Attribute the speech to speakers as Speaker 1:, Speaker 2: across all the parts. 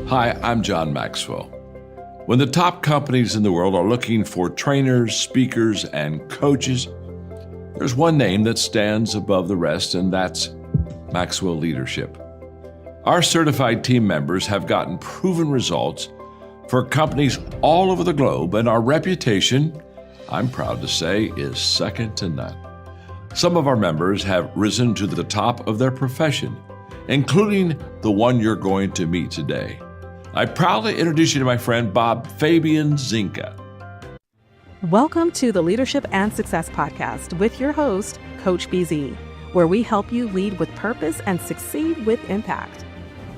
Speaker 1: Hi, I'm John Maxwell. When the top companies in the world are looking for trainers, speakers, and coaches, there's one name that stands above the rest, and that's Maxwell Leadership. Our certified team members have gotten proven results for companies all over the globe, and our reputation, I'm proud to say, is second to none. Some of our members have risen to the top of their profession, including the one you're going to meet today. I proudly introduce you to my friend Bob Fabian Zinka.
Speaker 2: Welcome to the Leadership and Success Podcast with your host, Coach BZ, where we help you lead with purpose and succeed with impact.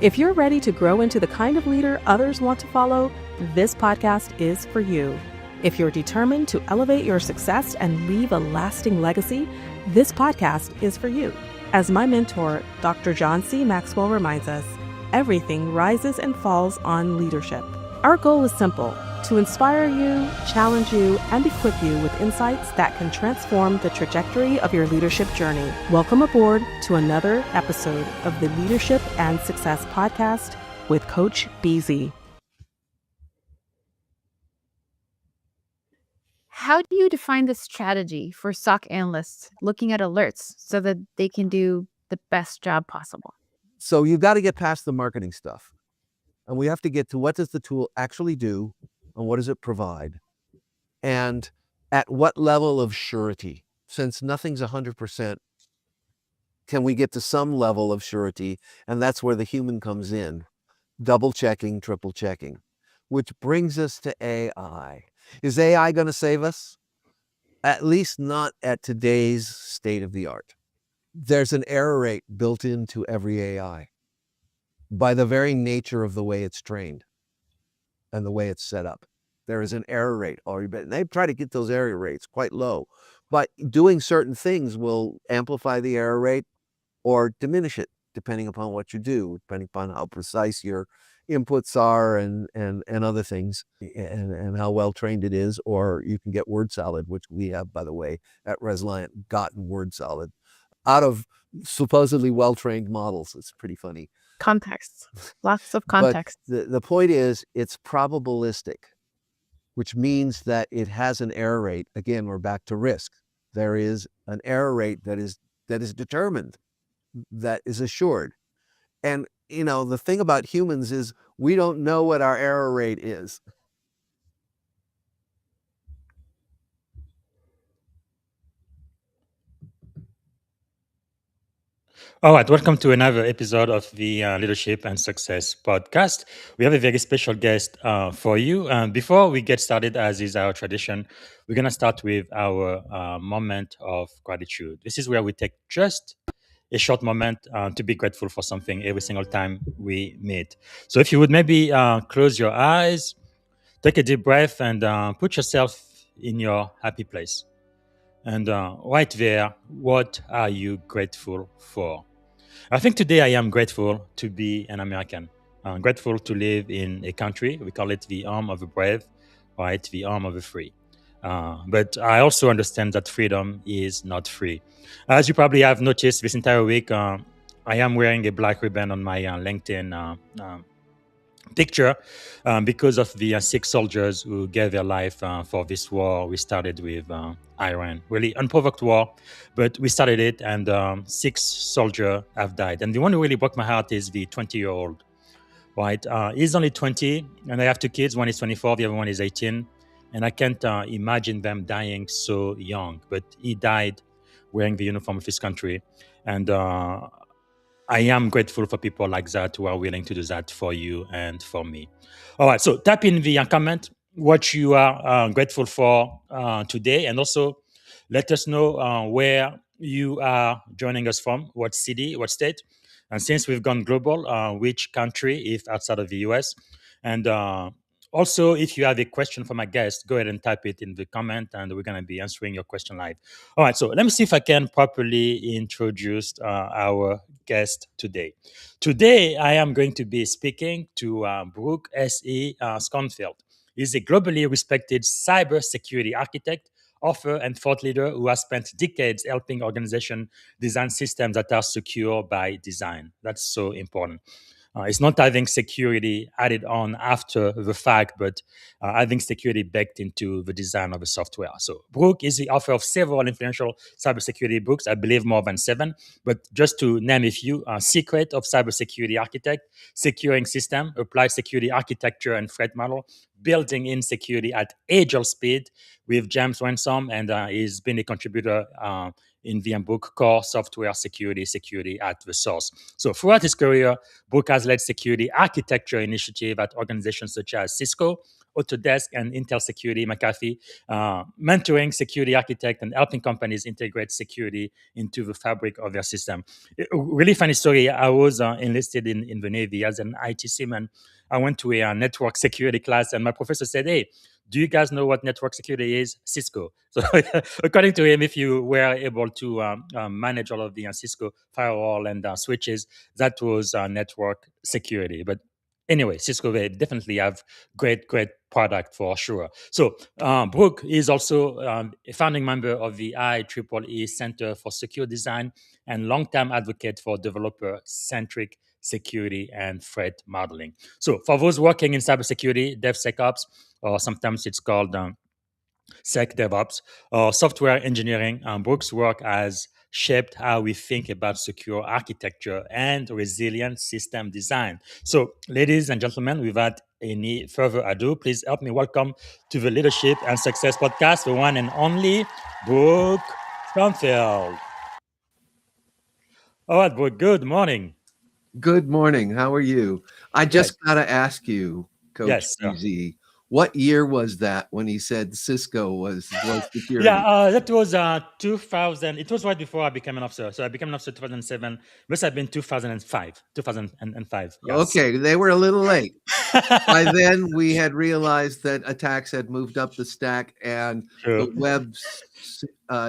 Speaker 2: If you're ready to grow into the kind of leader others want to follow, this podcast is for you. If you're determined to elevate your success and leave a lasting legacy, this podcast is for you. As my mentor, Dr. John C. Maxwell reminds us, everything rises and falls on leadership. Our goal is simple: to inspire you, challenge you, and equip you with insights that can transform the trajectory of your leadership journey. Welcome aboard to another episode of the Leadership and Success Podcast with Coach BZ.
Speaker 3: How do you define the strategy for SOC analysts looking at alerts so that they can do the best job possible?
Speaker 4: So you've got to get past the marketing stuff. And we have to get to what does the tool actually do and what does it provide? And at what level of surety? Since nothing's 100%, can we get to some level of surety? And that's where the human comes in. Double checking, triple checking. Which brings us to AI. Is AI going to save us? At least not at today's state of the art. There's an error rate built into every AI by the very nature of the way it's trained and the way it's set up. There is an error rate already, but they try to get those error rates quite low. But doing certain things will amplify the error rate or diminish it, depending upon what you do, depending upon how precise your inputs are and other things, and how well trained it is. Or you can get word salad, which we have, by the way, at Resiliant, gotten word salad out of supposedly well-trained models. It's pretty funny.
Speaker 3: Context. Lots of context.
Speaker 4: But the point is, it's probabilistic, which means that it has an error rate. Again, we're back to risk. There is an error rate that is determined, that is assured. And, you know, the thing about humans is we don't know what our error rate is.
Speaker 5: All right, welcome to another episode of the Leadership and Success Podcast. We have a very special guest for you. Before we get started, as is our tradition, we're going to start with our moment of gratitude. This is where we take just a short moment to be grateful for something every single time we meet. So if you would maybe close your eyes, take a deep breath, and put yourself in your happy place. And right there, what are you grateful for? I think today I am grateful to be an American. I'm grateful to live in a country. We call it the home of the brave, right? The home of the free. But I also understand that freedom is not free. As you probably have noticed this entire week, I am wearing a black ribbon on my LinkedIn picture because of the 6 soldiers who gave their life for this war we started with Iran. Really unprovoked war, but we started it, and 6 soldiers have died. And the one who really broke my heart is the 20-year-old, right? He's only 20, and I have 2 kids. One is 24, the other one is 18. And I can't imagine them dying so young, but he died wearing the uniform of his country. And I am grateful for people like that who are willing to do that for you and for me. All right, so type in the comment what you are grateful for today, and also let us know where you are joining us from, what city, what state, and since we've gone global, which country, if outside of the US. And also, if you have a question for my guest, go ahead and type it in the comment, and we're going to be answering your question live. All right, so let me see if I can properly introduce our guest today. Today, I am going to be speaking to Brook S. Schoenfield. He's a globally respected cybersecurity architect, author, and thought leader who has spent decades helping organizations design systems that are secure by design. That's so important. It's not having security added on after the fact, but having security baked into the design of the software. So Brook is the author of several influential cybersecurity books, I believe more than 7. But just to name a few, Secret of Cybersecurity Architect, Securing System, Applied Security Architecture and Threat Model, Building in Security at Agile Speed with James Ransom, and he's been a contributor in the book Core Software Security, Security at the Source. So throughout his career, Brook has led security architecture initiative at organizations such as Cisco, Autodesk, and Intel Security McAfee, mentoring security architect and helping companies integrate security into the fabric of their system. A really funny story. I was enlisted in the Navy as an IT seaman. I went to a network security class, and my professor said, "Hey, do you guys know what network security is? Cisco." So, according to him, if you were able to manage all of the Cisco firewall and switches, that was network security. But anyway, Cisco, they definitely have great product for sure. So Brook is also a founding member of the IEEE Center for Secure Design and long-term advocate for developer-centric security and threat modeling. So for those working in cybersecurity, DevSecOps, or sometimes it's called SecDevOps, or software engineering, Brook's work has shaped how we think about secure architecture and resilient system design. So, ladies and gentlemen, without any further ado, please help me welcome to the Leadership and Success Podcast, the one and only Brook Schoenfield. All right, Brook, good morning.
Speaker 4: Good morning. How are you? I just got to ask you, Coach
Speaker 5: Yes, sir.
Speaker 4: BZ, what year was that when he said Cisco was security?
Speaker 5: Yeah, that was 2000. It was right before I became an officer. So I became an officer 2007. Must have been 2005. 2005. Yes.
Speaker 4: Okay, they were a little late. By then, we had realized that attacks had moved up the stack, and
Speaker 5: True.
Speaker 4: the web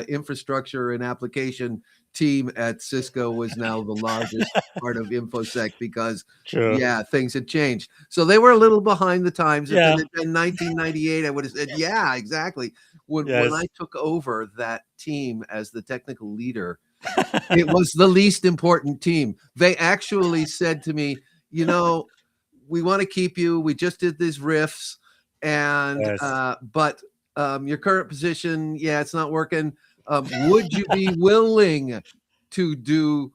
Speaker 4: infrastructure and application team at Cisco was now the largest part of InfoSec because,
Speaker 5: True.
Speaker 4: yeah, things had changed. So they were a little behind the times. If
Speaker 5: Yeah.
Speaker 4: it had been 1998, I would have said, yeah, exactly. When I took over that team as the technical leader, it was the least important team. They actually said to me, you know, we want to keep you. We just did these riffs, and but your current position, yeah, it's not working. Would you be willing to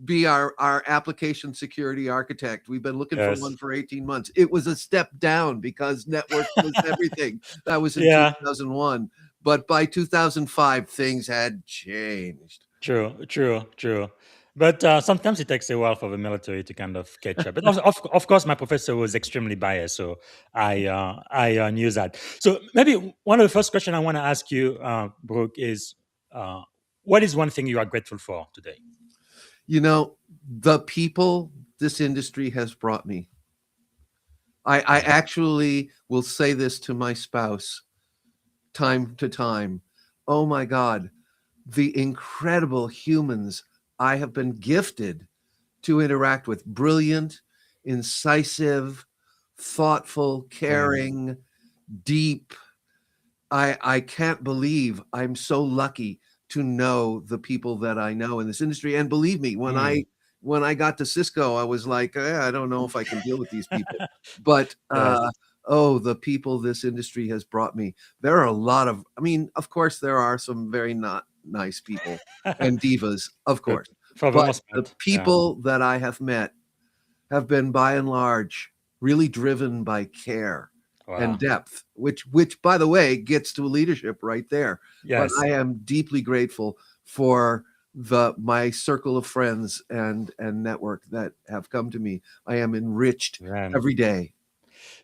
Speaker 4: be our application security architect? We've been looking for one for 18 months. It was a step down because network was everything. That was in 2001. But by 2005, things had changed.
Speaker 5: True. But sometimes it takes a while for the military to kind of catch up. But of course, my professor was extremely biased, so I knew that. So maybe one of the first questions I want to ask you, Brook, is what is one thing you are grateful for today?
Speaker 4: You know, the people this industry has brought me. I actually will say this to my spouse time to time. Oh my God, the incredible humans I have been gifted to interact with. Brilliant, incisive, thoughtful, caring, deep. I can't believe I'm so lucky to know the people that I know in this industry. And believe me, when I got to Cisco, I was like, I don't know if I can deal with these people. But the people this industry has brought me. There are a lot of, of course, there are some very not nice people and divas, of course. But the people that I have met have been, by and large, really driven by care and depth, which, by the way, gets to leadership right there. Yes. But I am deeply grateful for my circle of friends and network that have come to me. I am enriched every day.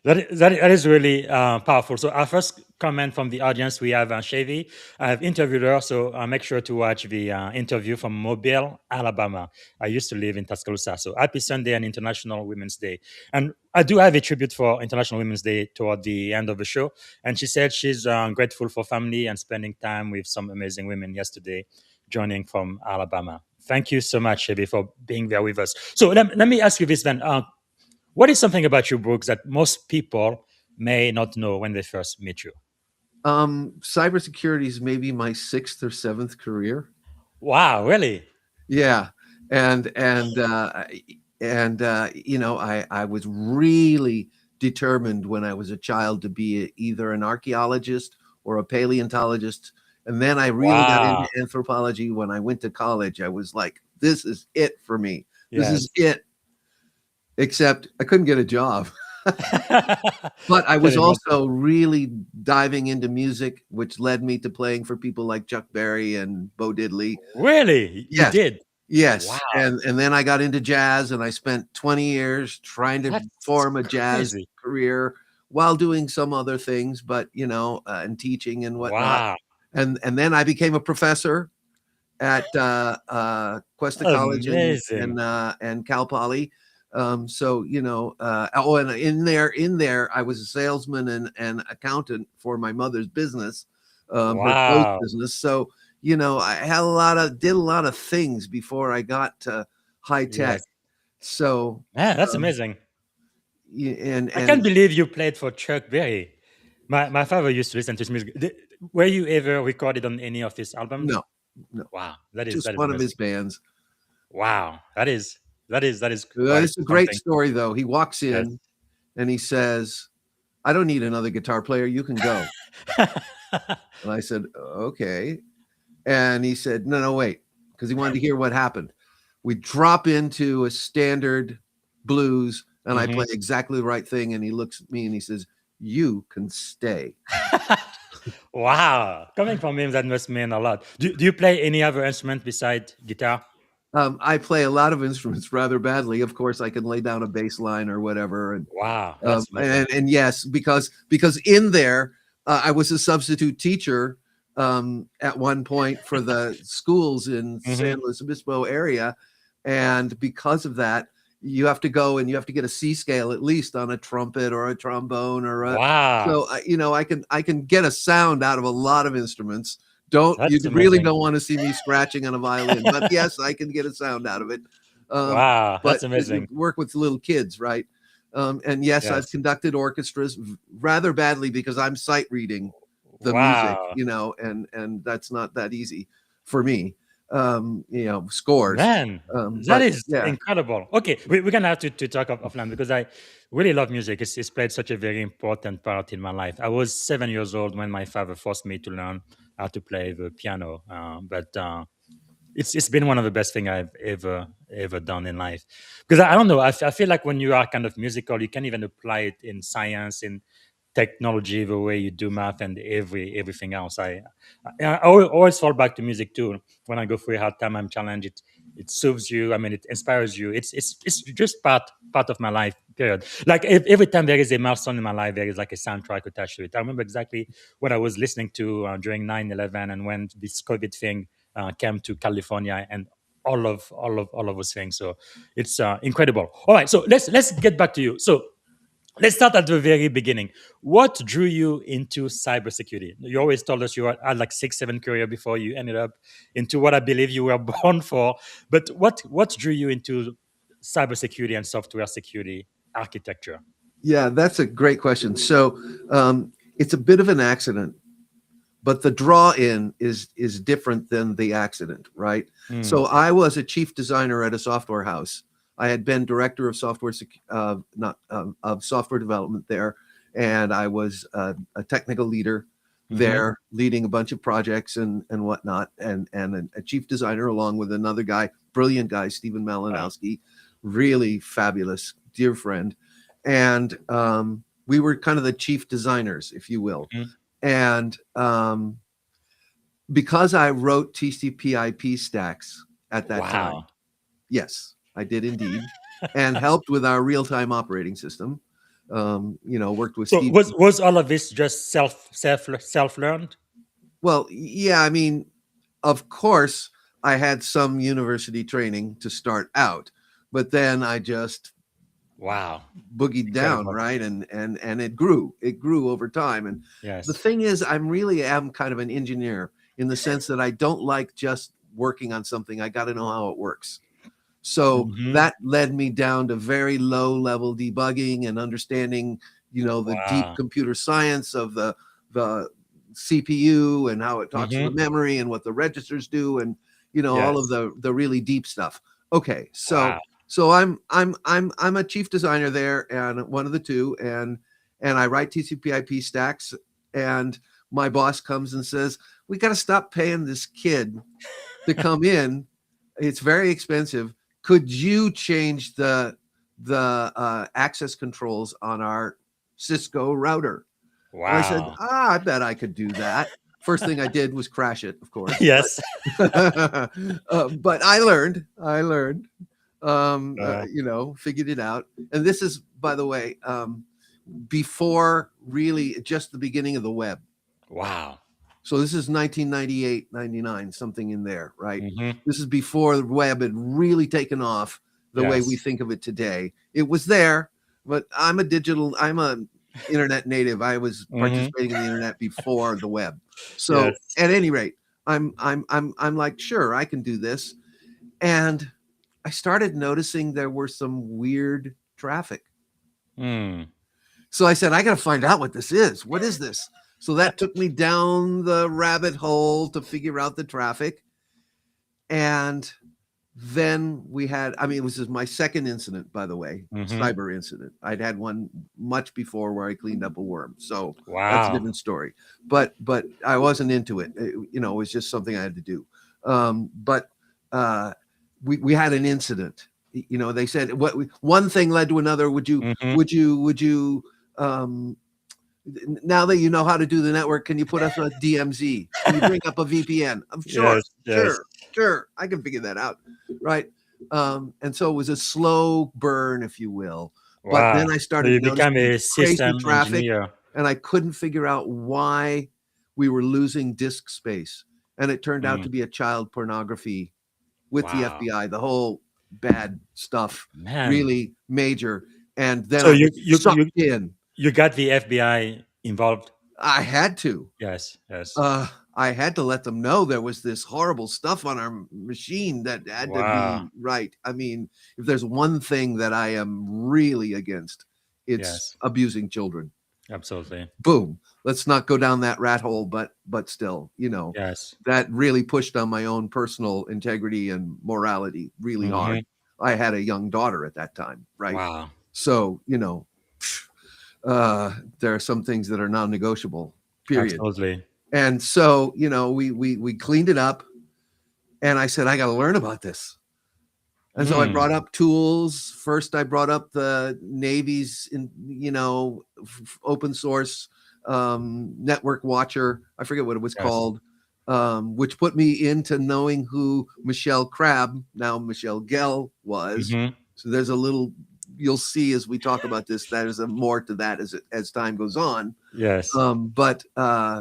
Speaker 5: That is really powerful. So our first comment from the audience, we have Chevy. I have interviewed her, so make sure to watch the interview from Mobile, Alabama. I used to live in Tuscaloosa. So happy Sunday and International Women's Day. And I do have a tribute for International Women's Day toward the end of the show. And she said she's grateful for family and spending time with some amazing women yesterday, joining from Alabama. Thank you so much, Chevy, for being there with us. So let me ask you this then. What is something about you, Brooks, that most people may not know when they first meet you?
Speaker 4: Cybersecurity is maybe my 6th or 7th career.
Speaker 5: Wow, really?
Speaker 4: Yeah, and And I was really determined when I was a child to be either an archaeologist or a paleontologist. And then I really got into
Speaker 5: Wow.
Speaker 4: anthropology when I went to college. I was like, this is it for me. This is
Speaker 5: Yes.
Speaker 4: it. Except I couldn't get a job. But I
Speaker 5: Can
Speaker 4: was
Speaker 5: imagine.
Speaker 4: also really diving into music, which led me to playing for people like Chuck Berry and Bo Diddley.
Speaker 5: Really? You
Speaker 4: Yes,
Speaker 5: did?
Speaker 4: yes,
Speaker 5: Wow.
Speaker 4: and then I got into jazz, and I spent 20 years trying to
Speaker 5: That's
Speaker 4: form a jazz
Speaker 5: crazy.
Speaker 4: career while doing some other things, but, and teaching and whatnot.
Speaker 5: Wow.
Speaker 4: And then I became a professor at Cuesta College
Speaker 5: Amazing.
Speaker 4: and Cal Poly. And in there, I was a salesman and accountant for my mother's business, her clothes
Speaker 5: Wow.
Speaker 4: business. So I had did a lot of things before I got to high tech.
Speaker 5: Yes.
Speaker 4: So
Speaker 5: Yeah, that's
Speaker 4: um,
Speaker 5: amazing. I can't
Speaker 4: and
Speaker 5: believe you played for Chuck Berry. My father used to listen to his music. Were you ever recorded on any of his albums?
Speaker 4: no, no,
Speaker 5: Wow, that is
Speaker 4: just
Speaker 5: that is
Speaker 4: one of his
Speaker 5: amazing.
Speaker 4: bands.
Speaker 5: Wow, that is quite
Speaker 4: It's a great
Speaker 5: something.
Speaker 4: story, though. He walks
Speaker 5: Yes.
Speaker 4: in and he says, "I don't need another guitar player. You can go." And I said, "Okay." And he said, "No, no, wait," because he wanted to hear what happened. We drop into a standard blues, and I
Speaker 5: Mhm.
Speaker 4: play exactly the right thing. And he looks at me and he says, "You can stay."
Speaker 5: Wow, coming from him, that must mean a lot. Do you play any other instrument besides guitar?
Speaker 4: I play a lot of instruments rather badly. Of course, I can lay down a bass line or whatever, and
Speaker 5: Wow,
Speaker 4: um,
Speaker 5: that's amazing.
Speaker 4: and, and yes, because in there, I was a substitute teacher at one point for the schools in San
Speaker 5: Mhm.
Speaker 4: Luis Obispo area, and because of that, you have to go and you have to get a C scale at least on a trumpet or a trombone or a.
Speaker 5: Wow,
Speaker 4: So I can get a sound out of a lot of instruments. Don't you
Speaker 5: that's
Speaker 4: really
Speaker 5: amazing.
Speaker 4: don't want to see me scratching on a violin, but yes, I can get a sound out of it. Um,
Speaker 5: Wow,
Speaker 4: but
Speaker 5: that's
Speaker 4: you
Speaker 5: amazing.
Speaker 4: work with little kids, right? And yes, I've
Speaker 5: Yes.
Speaker 4: conducted orchestras rather badly because I'm sight reading the music,
Speaker 5: Wow.
Speaker 4: and that's not that easy for me. Scores.
Speaker 5: Man, that
Speaker 4: But
Speaker 5: is
Speaker 4: yeah,
Speaker 5: incredible. Okay, we're gonna have to talk offline because I really love music. It's played such a very important part in my life. I was 7 years old when my father forced me to learn how to play the piano. But it's been one of the best thing I've ever done in life. Because I don't know, I feel like when you are kind of musical, you can even apply it in science, in technology, the way you do math, and everything else. I always fall back to music too. When I go through a hard time, I'm challenged. It soothes you. I mean, it inspires you. It's just part of my life. Period. Like every time there is a milestone in my life, there is like a soundtrack attached to it. I remember exactly what I was listening to during 9/11 and when this COVID thing came to California and all of those things. So it's incredible. All right, so let's get back to you. So let's start at the very beginning. What drew you into cybersecurity? You always told us you had like 6, 7 career before you ended up into what I believe you were born for. But what drew you into cybersecurity and software security architecture?
Speaker 4: yeah, that's a great question. So it's a bit of an accident, but the draw in is different than the accident, right?
Speaker 5: Mm,
Speaker 4: So I was a chief designer at a software house. I had been director of software not of software development there, and I was a technical leader
Speaker 5: hmm.
Speaker 4: there, leading a bunch of projects and whatnot, and a chief designer along with another guy, brilliant guy, Stephen
Speaker 5: Wow.
Speaker 4: Malinowski, really fabulous, dear friend, and we were kind of the chief designers, if you will,
Speaker 5: Mhm.
Speaker 4: and because I wrote TCP/IP stacks at that
Speaker 5: Wow.
Speaker 4: time, yes, I did indeed, and helped with our real-time operating system. Worked with
Speaker 5: So
Speaker 4: Steve.
Speaker 5: was all of this just self learned?
Speaker 4: Well, yeah, I mean, of course, I had some university training to start out, but then I just
Speaker 5: Wow.
Speaker 4: boogied down,
Speaker 5: Incredible.
Speaker 4: right? And it grew over time. And the
Speaker 5: Yes.
Speaker 4: thing is, I'm really am kind of an engineer in the sense that I don't like just working on something. I got to know how it works. So
Speaker 5: Hmm.
Speaker 4: that led me down to very low level debugging and understanding, the deep
Speaker 5: Wow.
Speaker 4: computer science of the CPU and how it talks to the
Speaker 5: Hmm.
Speaker 4: memory and what the registers do and all of
Speaker 5: Yes.
Speaker 4: the really deep stuff. Okay, so
Speaker 5: Wow.
Speaker 4: So I'm a chief designer there, and one of the two, and I write TCP/IP stacks, and my boss comes and says, "We got to stop paying this kid to come in. It's very expensive. Could you change the access controls on our Cisco router?" And I said,
Speaker 5: Wow.
Speaker 4: I bet I could do that. First thing I did was crash it, of course.
Speaker 5: Yes.
Speaker 4: But I learned,
Speaker 5: Uh,
Speaker 4: figured it out. And this is, by the way, before really just the beginning of the web.
Speaker 5: wow.
Speaker 4: So this is 1998, 99, something in there, right?
Speaker 5: Mhm.
Speaker 4: This is before the web had really taken off the way we
Speaker 5: Yes.
Speaker 4: think of it today. It was there, but I'm a internet native. I was
Speaker 5: Mhm.
Speaker 4: participating in the internet before the web. So
Speaker 5: Yes.
Speaker 4: at any rate, I'm like, sure, I can do this. And I started noticing there were some weird traffic.
Speaker 5: Mm.
Speaker 4: So I said, I got to find out what this is. What is this? So that took me down the rabbit hole to figure out the traffic. And then we had, it was my second incident, by the way,
Speaker 5: Mhm.
Speaker 4: cyber incident. I'd had one much before where I cleaned up a worm. So that's a
Speaker 5: Wow.
Speaker 4: different story. But I wasn't into it. It was just something I had to do. But we had an incident. They said one thing led to another. Would you
Speaker 5: Mhm.
Speaker 4: now that you know how to do the network, can you put us on DMZ? Can you bring up a VPN? I'm
Speaker 5: Yes. Yes.
Speaker 4: sure. I can figure that out. Right. And so it was a slow burn, if you will. But then
Speaker 5: Wow.
Speaker 4: I
Speaker 5: So
Speaker 4: started
Speaker 5: you become
Speaker 4: noticing
Speaker 5: a
Speaker 4: crazy
Speaker 5: system
Speaker 4: traffic,
Speaker 5: engineer.
Speaker 4: and I couldn't figure out why we were losing disk space. And it turned out
Speaker 5: Mm.
Speaker 4: to be a child pornography with the
Speaker 5: Wow.
Speaker 4: FBI, the whole bad stuff,
Speaker 5: Man.
Speaker 4: really major. And then
Speaker 5: So
Speaker 4: I
Speaker 5: you
Speaker 4: was
Speaker 5: you you
Speaker 4: sucked in.
Speaker 5: you got the FBI involved?
Speaker 4: I had to.
Speaker 5: Yes. Yes.
Speaker 4: I had to let them know there was this horrible stuff on our machine that had to
Speaker 5: Wow.
Speaker 4: be right. If there's one thing that I am really against, it's
Speaker 5: Yes.
Speaker 4: abusing children.
Speaker 5: Absolutely.
Speaker 4: Boom. Let's not go down that rat hole, but still,
Speaker 5: Yes.
Speaker 4: that really pushed on my own personal integrity and morality really hard.
Speaker 5: Mhm.
Speaker 4: I had a young daughter at that time, right?
Speaker 5: Wow.
Speaker 4: So, there are some things that are non-negotiable, period.
Speaker 5: Absolutely.
Speaker 4: And so, we cleaned it up, and I said, I got to learn about this. And so I
Speaker 5: Mm.
Speaker 4: brought up tools. First, I brought up the Navy's, open source network watcher. I forget what it was
Speaker 5: Yes.
Speaker 4: called, which put me into knowing who Michelle Crabb, now Michelle Gell, was.
Speaker 5: Mhm.
Speaker 4: So there's a little, you'll see as we talk about this, there's a more to that as time goes on.
Speaker 5: Yes.
Speaker 4: But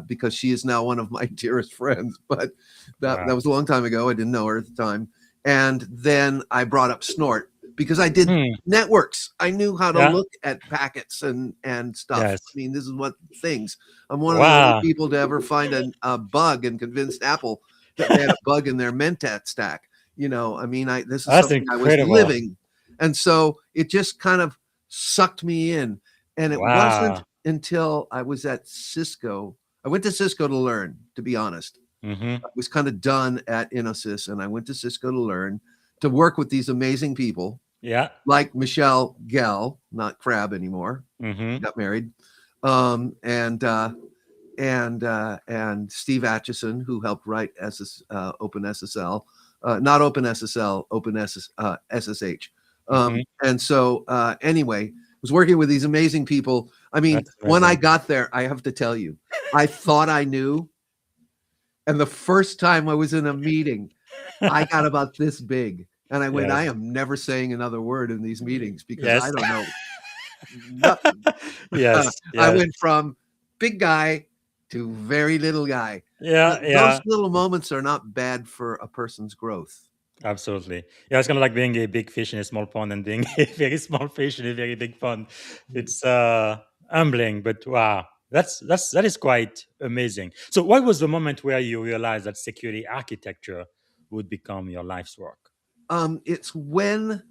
Speaker 4: because she is now one of my dearest friends, but that
Speaker 5: Wow.
Speaker 4: was a long time ago. I didn't know her at the time. And then I brought up Snort because I did
Speaker 5: Hmm.
Speaker 4: networks. I knew how to
Speaker 5: Yeah.
Speaker 4: look at packets and stuff.
Speaker 5: Yes.
Speaker 4: This is what things. I'm one of the
Speaker 5: Wow.
Speaker 4: only people to ever find a bug and convinced Apple that they had a bug in their Mentat stack. This is
Speaker 5: That's
Speaker 4: something I was
Speaker 5: incredible.
Speaker 4: living. And so it just kind of sucked me in. And it wasn't
Speaker 5: Wow.
Speaker 4: until I was at Cisco. I went to Cisco to learn, to be honest.
Speaker 5: Mhm.
Speaker 4: I was kind of done at Infosys, and I went to Cisco to learn, to work with these amazing people
Speaker 5: Yeah.
Speaker 4: like Michelle Gell, not Crabb anymore,
Speaker 5: Mhm.
Speaker 4: got married, and Steve Atchison, who helped write OpenSSL, not OpenSSL, SSH.
Speaker 5: Mhm.
Speaker 4: And so anyway, was working with these amazing people.
Speaker 5: That's
Speaker 4: When I
Speaker 5: amazing.
Speaker 4: got there, I have to tell you, I thought I knew. And the first time I was in a meeting, I got about this big. And I went, I
Speaker 5: Yes.
Speaker 4: am never saying another word in these meetings because
Speaker 5: Yes.
Speaker 4: I don't know nothing.
Speaker 5: Yes.
Speaker 4: I
Speaker 5: Yes.
Speaker 4: went from big guy to very little guy.
Speaker 5: Yeah.
Speaker 4: Those
Speaker 5: Yeah.
Speaker 4: little moments are not bad for a person's growth.
Speaker 5: Absolutely. Yeah. It's kind of like being a big fish in a small pond and being a very small fish in a very big pond. It's humbling, but wow. That is quite amazing. So, what was the moment where you realized that security architecture would become your life's work?
Speaker 4: It's when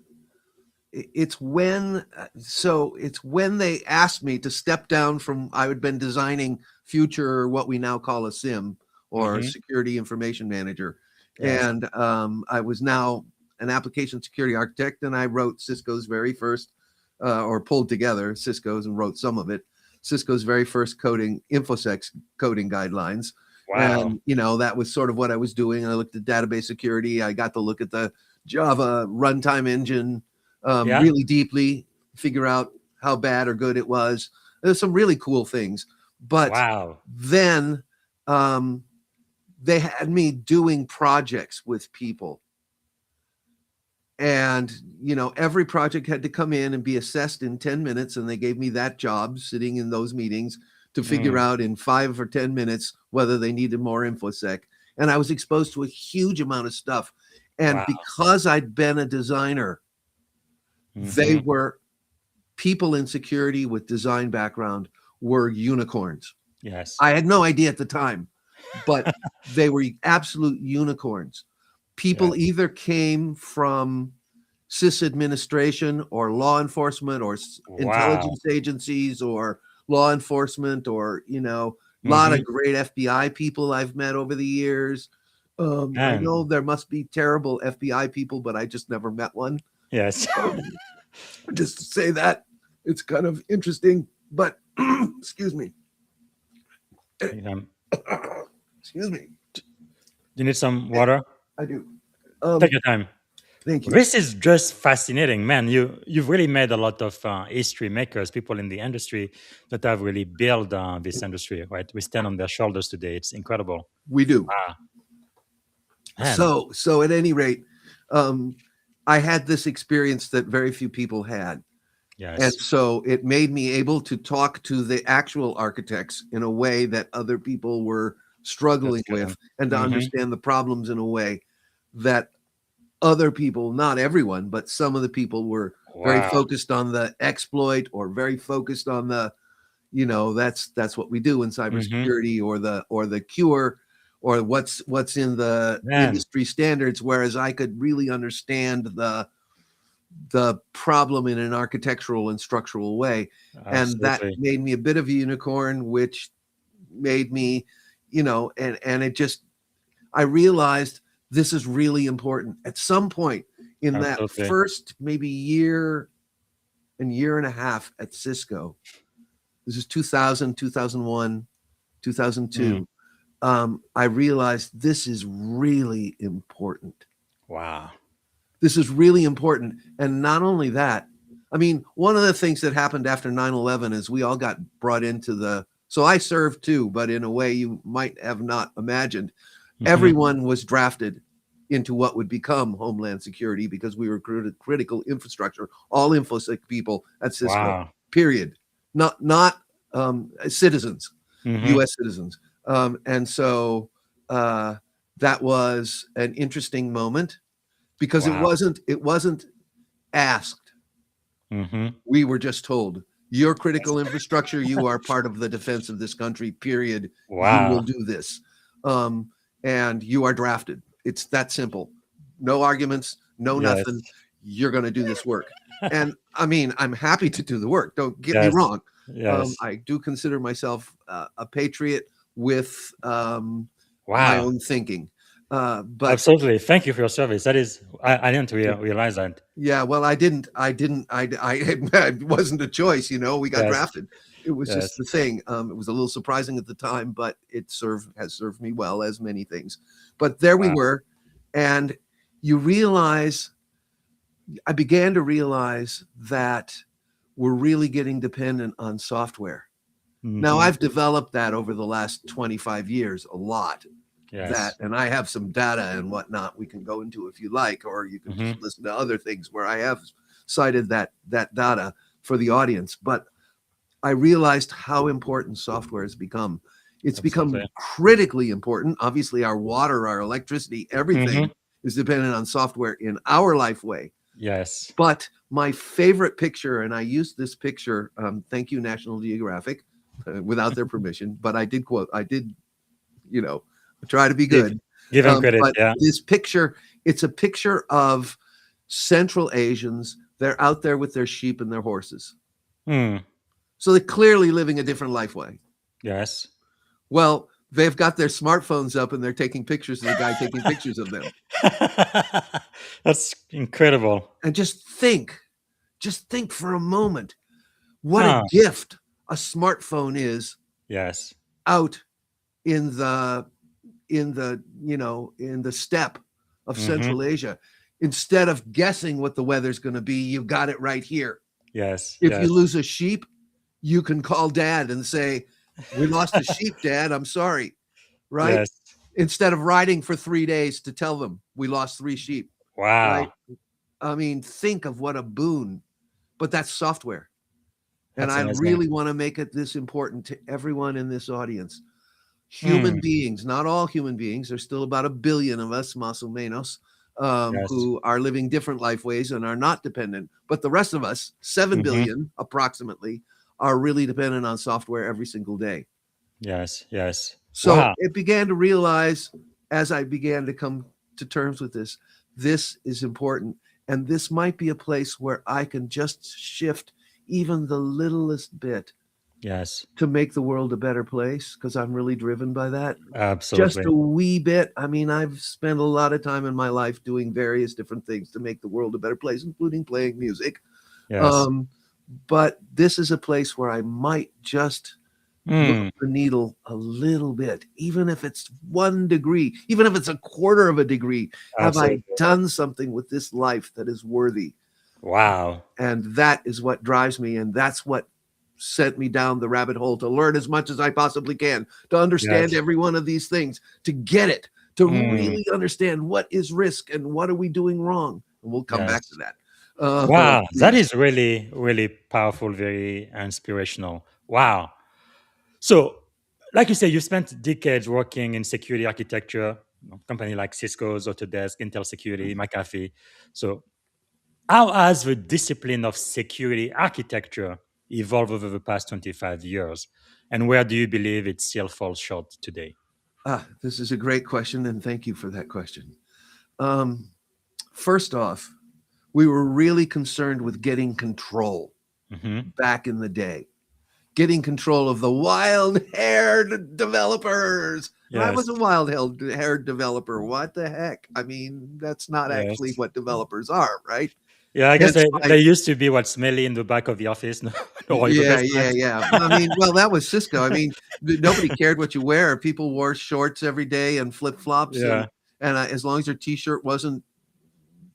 Speaker 4: they asked me to step down from, I had been designing future, what we now call a SIM or
Speaker 5: Mhm.
Speaker 4: security information manager.
Speaker 5: Yes.
Speaker 4: And I was now an application security architect, and I wrote Cisco's very first, or pulled together Cisco's and wrote some of it. Cisco's very first InfoSec coding guidelines.
Speaker 5: Wow.
Speaker 4: And, that was sort of what I was doing. I looked at database security. I got to look at the Java runtime engine
Speaker 5: Yeah.
Speaker 4: really deeply, figure out how bad or good it was. There's some really cool things. But
Speaker 5: Wow.
Speaker 4: then they had me doing projects with people. And, every project had to come in and be assessed in 10 minutes. And they gave me that job sitting in those meetings to figure out in 5 or 10 minutes whether they needed more InfoSec. And I was exposed to a huge amount of stuff. And
Speaker 5: Wow.
Speaker 4: because I'd been a designer, they were people in security with design background were unicorns.
Speaker 5: Yes.
Speaker 4: I had no idea at the time, but they were absolute unicorns. People either came from sysadministration or law enforcement or intelligence agencies or law enforcement or, a lot of great FBI people I've met over the years. I know there must be terrible FBI people, but I just never met one.
Speaker 5: Yes.
Speaker 4: Just to say that, it's kind of interesting, but excuse me. Excuse me.
Speaker 5: Do you need some water?
Speaker 4: I do.
Speaker 5: Take your time.
Speaker 4: Thank you.
Speaker 5: This is just fascinating, man. You've really made a lot of history makers, people in the industry that have really built this industry, right? We stand on their shoulders today. It's incredible.
Speaker 4: We do.
Speaker 5: Wow. Man.
Speaker 4: So at any rate, I had this experience that very few people had.
Speaker 5: Yes.
Speaker 4: And so it made me able to talk to the actual architects in a way that other people were struggling with, and to understand the problems in a way that other people, not everyone, but some of the people were very focused on the exploit or very focused on the, that's what we do in cybersecurity or the cure or what's in the industry standards. Whereas I could really understand the problem in an architectural and structural way.
Speaker 5: Absolutely.
Speaker 4: And that made me a bit of a unicorn, which made me, and it just, I realized this is really important. At some point in that first maybe year and a half at Cisco, this is 2000, 2001, 2002, I realized this is really important.
Speaker 5: Wow.
Speaker 4: This is really important. And not only that, I mean, one of the things that happened after 9/11 is we all got brought into so I served too, but in a way you might have not imagined. Everyone was drafted into what would become Homeland Security because we were critical infrastructure, all InfoSec people at Cisco, period. Not citizens, U.S. citizens. And so that was an interesting moment because it wasn't asked. We were just told, you're critical infrastructure. You are part of the defense of this country, period. You will do this. And you are drafted. It's that simple. No arguments, no nothing. You're going to do this work. And I mean, I'm happy to do the work. Don't get me wrong. I do consider myself a patriot with my own thinking. But
Speaker 5: absolutely, thank you for your service. That is, I didn't realize that.
Speaker 4: Yeah, well, I didn't. It wasn't a choice. We got drafted. It was just the thing. It was a little surprising at the time, but it has served me well, as many things. But there we were, and I began to realize that we're really getting dependent on software. Now, I've developed that over the last 25 years a lot. And I have some data and whatnot we can go into if you like, or you can just listen to other things where I have cited that data for the audience. But I realized how important software has become. It's become critically important. Obviously, our water, our electricity, everything is dependent on software in our life way.
Speaker 5: Yes.
Speaker 4: But my favorite picture, and I used this picture, thank you, National Geographic, without their permission, but I did try to be good.
Speaker 5: Give them credit.
Speaker 4: But this picture, it's a picture of Central Asians. They're out there with their sheep and their horses. So they're clearly living a different life way.
Speaker 5: Yes.
Speaker 4: Well, they've got their smartphones up and they're taking pictures of the guy taking pictures of them.
Speaker 5: That's Incredible.
Speaker 4: And just think for a moment what a
Speaker 5: Huh.
Speaker 4: gift a smartphone is
Speaker 5: Yes.
Speaker 4: out in the in the steppe of
Speaker 5: Mm-hmm.
Speaker 4: Central Asia. Instead of guessing what the weather's going to be, you've got it right here.
Speaker 5: Yes.
Speaker 4: If you
Speaker 5: Yes.
Speaker 4: lose a sheep, you can call dad and say, we lost a sheep, dad, I'm sorry, right?
Speaker 5: Yes.
Speaker 4: Instead of riding for 3 days to tell them we lost 3 sheep, right?
Speaker 5: Wow.
Speaker 4: I mean, think of what a boon. But that's software. And
Speaker 5: That's
Speaker 4: I
Speaker 5: amazing.
Speaker 4: really want to make it this important to everyone in this audience. Human beings, not all human beings, there's still about 1 billion of us, más o menos,
Speaker 5: Yes.
Speaker 4: who are living different life ways and are not dependent. But the rest of us, 7
Speaker 5: Mm-hmm.
Speaker 4: billion approximately, are really dependent on software every single day.
Speaker 5: Yes. Yes.
Speaker 4: So
Speaker 5: Wow.
Speaker 4: it began to realize, as I began to come to terms with this is important. And this might be a place where I can just shift even the littlest bit
Speaker 5: Yes.
Speaker 4: to make the world a better place, because I'm really driven by that.
Speaker 5: Absolutely.
Speaker 4: Just a wee bit. I mean, I've spent a lot of time in my life doing various different things to make the world a better place, including playing music.
Speaker 5: Yes.
Speaker 4: But this is a place where I might just move
Speaker 5: Mm.
Speaker 4: the needle a little bit, even if it's 1 degree, even if it's 1/4 of a degree. Have I
Speaker 5: Absolutely.
Speaker 4: done something with this life that is worthy?
Speaker 5: Wow.
Speaker 4: And that is what drives me. And that's what sent me down the rabbit hole, to learn as much as I possibly can, to understand
Speaker 5: Yes.
Speaker 4: every one of these things, to get it, to
Speaker 5: Mm.
Speaker 4: really understand what is risk and what are we doing wrong. And we'll come back to
Speaker 5: Yes.
Speaker 4: that.
Speaker 5: Wow. That
Speaker 4: Please.
Speaker 5: is really, really powerful, very inspirational. Wow. So, like you say, you spent decades working in security architecture, company like Cisco's, Autodesk, Intel Security, McAfee. So, how has the discipline of security architecture evolved over the past 25 years? And where do you believe it still falls short today?
Speaker 4: This is a great question, and thank you for that question. First off, we were really concerned with getting control
Speaker 5: Mm-hmm.
Speaker 4: back in the day, getting control of the wild-haired developers. And I was
Speaker 5: Yes.
Speaker 4: a wild-haired developer. What the heck? I mean, that's not actually
Speaker 5: Yes.
Speaker 4: what developers are, right?
Speaker 5: Yeah, I guess
Speaker 4: Hence
Speaker 5: they used to be what smelly in the back of the office. No, no, the
Speaker 4: yeah,
Speaker 5: basement.
Speaker 4: I mean, well, that was Cisco. I mean, nobody cared what you wear. People wore shorts every day and flip-flops,
Speaker 5: Yeah,
Speaker 4: and as long as your t-shirt wasn't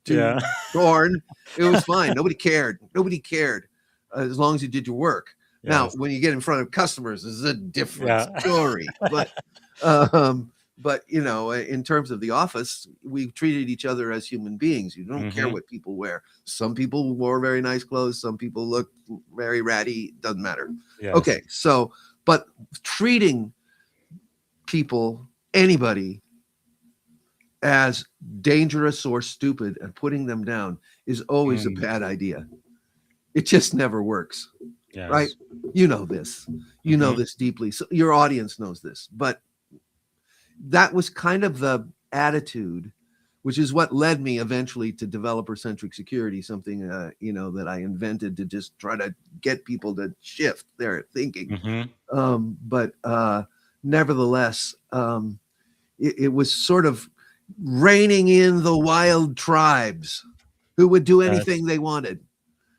Speaker 4: too
Speaker 5: yeah,
Speaker 4: torn, it was fine. Nobody cared. Nobody cared, as long as you did your work. Now,
Speaker 5: yes,
Speaker 4: when you get in front of customers, this is a different
Speaker 5: yeah,
Speaker 4: story. But in terms of the office, we treated each other as human beings. You don't care
Speaker 5: hmm,
Speaker 4: what people wear. Some people wore very nice clothes. Some people looked very ratty. Doesn't matter.
Speaker 5: yes,
Speaker 4: Okay, so but treating people, anybody, as dangerous or stupid and putting them down is always a
Speaker 5: mm,
Speaker 4: bad idea. It just never works, right?
Speaker 5: yes,
Speaker 4: You know this. You know
Speaker 5: hmm,
Speaker 4: this deeply. So your audience knows this. But that was kind of the attitude, which is what led me eventually to developer-centric security, something that I invented to just try to get people to shift their thinking.
Speaker 5: hmm,
Speaker 4: But nevertheless, it was sort of reining in the wild tribes who would do
Speaker 5: yes,
Speaker 4: anything they wanted.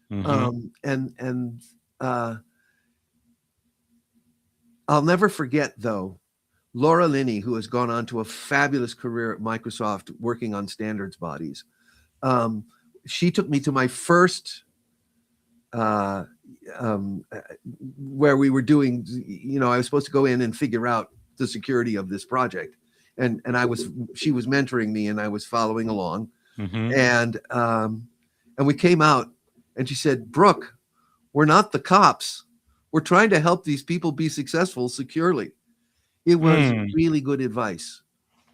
Speaker 5: hmm,
Speaker 4: And I'll never forget, though, Laura Linney, who has gone on to a fabulous career at Microsoft working on standards bodies. She took me to my first uh, where we were doing, I was supposed to go in and figure out the security of this project. And she was mentoring me and I was following along.
Speaker 5: hmm,
Speaker 4: And we came out and she said, Brooke, we're not the cops. We're trying to help these people be successful securely. It was
Speaker 5: mm,
Speaker 4: really good advice,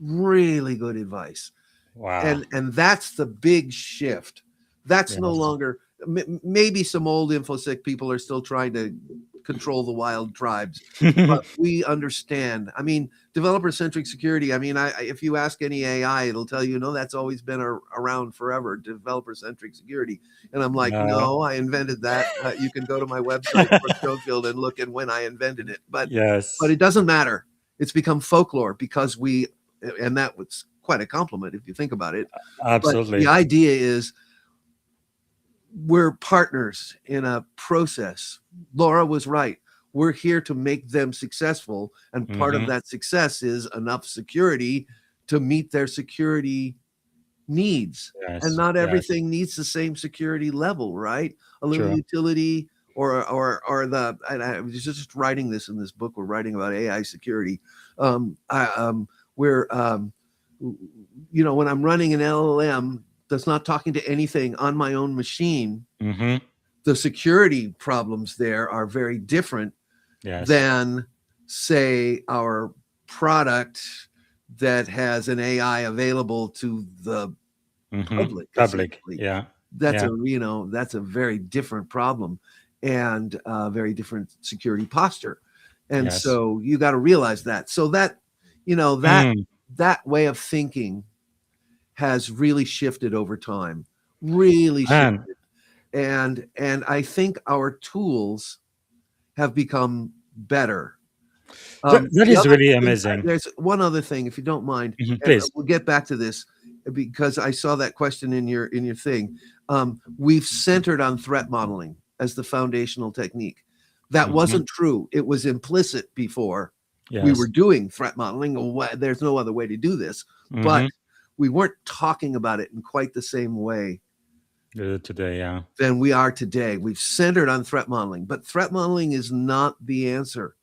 Speaker 4: really good advice.
Speaker 5: wow,
Speaker 4: And that's the big shift. That's no
Speaker 5: yes,
Speaker 4: longer, maybe some old InfoSec people are still trying to control the wild tribes, but we understand. I mean, developer-centric security. I mean, if you ask any AI, it'll tell you, no, that's always been around forever, developer-centric security. And I'm like,
Speaker 5: yeah,
Speaker 4: no, I invented that. You can go to my website, Brook Schoenfield, and look at when I invented it. But
Speaker 5: yes,
Speaker 4: it doesn't matter. It's become folklore because and that was quite a compliment if you think about it. But
Speaker 5: Absolutely.
Speaker 4: the idea is we're partners in a process. Laura was right. We're here to make them successful. And part of
Speaker 5: Mm-hmm.
Speaker 4: that success is enough security to meet their security needs. And
Speaker 5: Yes.
Speaker 4: not
Speaker 5: Yes.
Speaker 4: everything needs the same security level, right? A little
Speaker 5: Sure.
Speaker 4: utility and I was just writing this in this book. We're writing about AI security. We're when I'm running an LLM that's not talking to anything on my own machine,
Speaker 5: Mm-hmm.
Speaker 4: the security problems there are very different
Speaker 5: Yes.
Speaker 4: than, say, our product that has an AI available to the
Speaker 5: Mm-hmm.
Speaker 4: public,
Speaker 5: Public.
Speaker 4: essentially.
Speaker 5: Yeah.
Speaker 4: That's
Speaker 5: Yeah.
Speaker 4: that's a very different problem and very different security posture. And
Speaker 5: Yes.
Speaker 4: so you got to realize that. So that,
Speaker 5: Mm.
Speaker 4: that way of thinking has really shifted over time, really shifted.
Speaker 5: Man,
Speaker 4: And I think our tools have become better.
Speaker 5: that
Speaker 4: The
Speaker 5: is
Speaker 4: other
Speaker 5: really
Speaker 4: thing,
Speaker 5: amazing.
Speaker 4: there's one other thing, if you don't mind,
Speaker 5: Mhm.
Speaker 4: and
Speaker 5: Please.
Speaker 4: we'll get back to this because I saw that question in your thing. We've centered on threat modeling as the foundational technique. That
Speaker 5: Mm-hmm.
Speaker 4: wasn't true. It was implicit before. We
Speaker 5: Yes.
Speaker 4: were doing threat modeling. There's no other way to do this, but
Speaker 5: Mm-hmm.
Speaker 4: we weren't talking about it in quite the same way
Speaker 5: Today, yeah.
Speaker 4: than we are today. We've centered on threat modeling, but threat modeling is not the answer.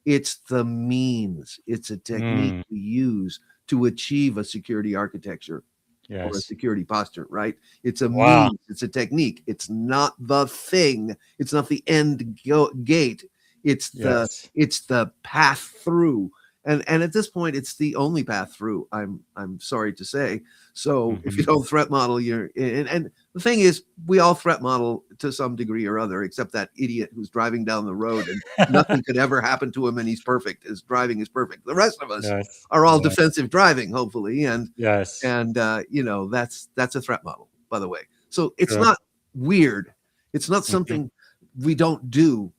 Speaker 4: It's the means. It's a technique
Speaker 5: Mm.
Speaker 4: we use to achieve a security architecture or a
Speaker 5: Yes.
Speaker 4: security posture, right? It's a
Speaker 5: Wow.
Speaker 4: means. It's a technique. It's not the thing. It's not the end gate. It's
Speaker 5: Yes.
Speaker 4: the path through. And at this point, it's the only path through. I'm sorry to say. So if you
Speaker 5: Mm-hmm.
Speaker 4: don't threat model, and the thing is, we all threat model to some degree or other, except that idiot who's driving down the road and nothing could ever happen to him and he's perfect. His driving is perfect. The rest of us
Speaker 5: Yes.
Speaker 4: are all
Speaker 5: Yes.
Speaker 4: defensive driving, hopefully, and
Speaker 5: Yes.
Speaker 4: that's a threat model, by the way. So it's
Speaker 5: Sure.
Speaker 4: not weird. It's not
Speaker 5: Mm-hmm.
Speaker 4: something we don't do.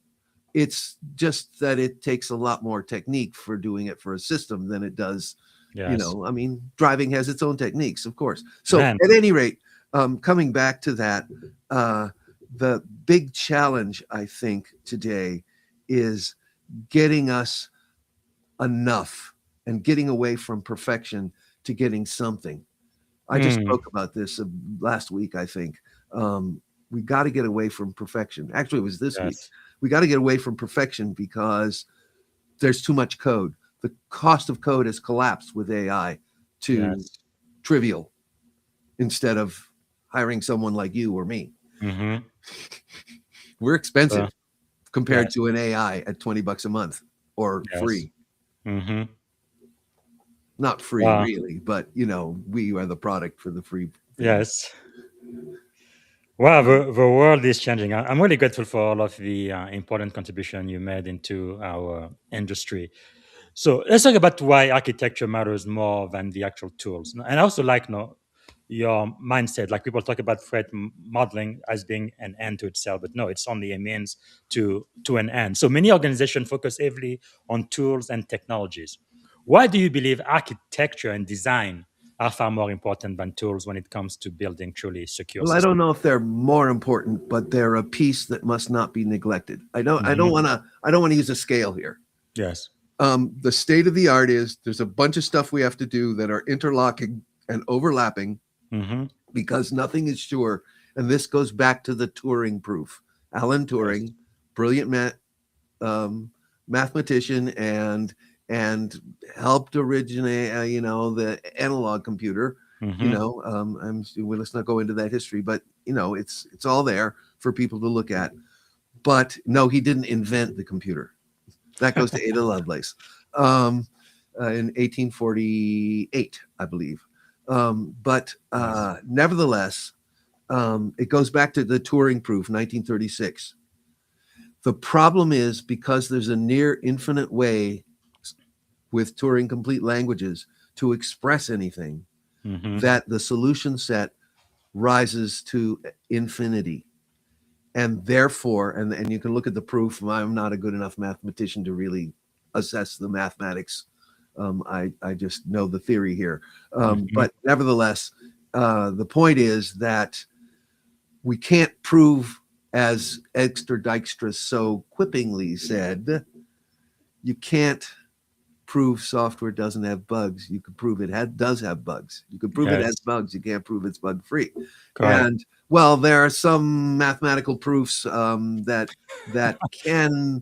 Speaker 4: It's just that it takes a lot more technique for doing it for a system than it does.
Speaker 5: Yes.
Speaker 4: I mean, driving has its own techniques, of course. So
Speaker 5: Man.
Speaker 4: at any rate, coming back to that, the big challenge, I think, today is getting us enough and getting away from perfection to getting something. I just
Speaker 5: Mm.
Speaker 4: spoke about this last week, I think. We got to get away from perfection. Actually, it was this week.
Speaker 5: Yes.
Speaker 4: We got to get away from perfection because there's too much code. The cost of code has collapsed with AI to
Speaker 5: Yes.
Speaker 4: trivial instead of hiring someone like you or me.
Speaker 5: Mm-hmm.
Speaker 4: We're expensive
Speaker 5: Sure.
Speaker 4: compared
Speaker 5: Yes.
Speaker 4: to an AI at $20 a month or
Speaker 5: Yes.
Speaker 4: free.
Speaker 5: Mm-hmm.
Speaker 4: Not free,
Speaker 5: Wow.
Speaker 4: really, but we are the product for the free thing.
Speaker 5: Yes. Wow, the world is changing. I'm really grateful for all of the important contribution you made into our industry. So let's talk about why architecture matters more than the actual tools. And I also like your mindset. Like people talk about threat modeling as being an end to itself, but no, it's only a means to an end. So many organizations focus heavily on tools and technologies. Why do you believe architecture and design are far more important than tools when it comes to building truly secure
Speaker 4: Well, I don't
Speaker 5: systems?
Speaker 4: know if they're more important, but they're a piece that must not be neglected. I don't
Speaker 5: Mhm.
Speaker 4: want to use a scale here.
Speaker 5: Yes.
Speaker 4: The state of the art is there's a bunch of stuff we have to do that are interlocking and overlapping
Speaker 5: Mm-hmm.
Speaker 4: because nothing is sure. And this goes back to the Turing proof. Alan Turing, brilliant mathematician, and helped originate the analog computer.
Speaker 5: Mm-hmm.
Speaker 4: Well, let's not go into that history, but it's all there for people to look at. But no, he didn't invent the computer. That goes to Ada Lovelace in 1848, I believe. But nevertheless, it goes back to the Turing proof, 1936. The problem is because there's a near infinite way with Turing complete languages to express anything,
Speaker 5: Mm-hmm.
Speaker 4: that the solution set rises to infinity. And therefore, and you can look at the proof. I'm not a good enough mathematician to really assess the mathematics I just know the theory here.
Speaker 5: Mhm.
Speaker 4: But nevertheless, the point is that we can't prove, as Exter Dijkstra so quippingly said, you can't prove software doesn't have bugs. You can prove it does have bugs. You can prove it has
Speaker 5: Yes,
Speaker 4: bugs. You can't prove it's bug free.
Speaker 5: correct.
Speaker 4: And well, there are some mathematical proofs that can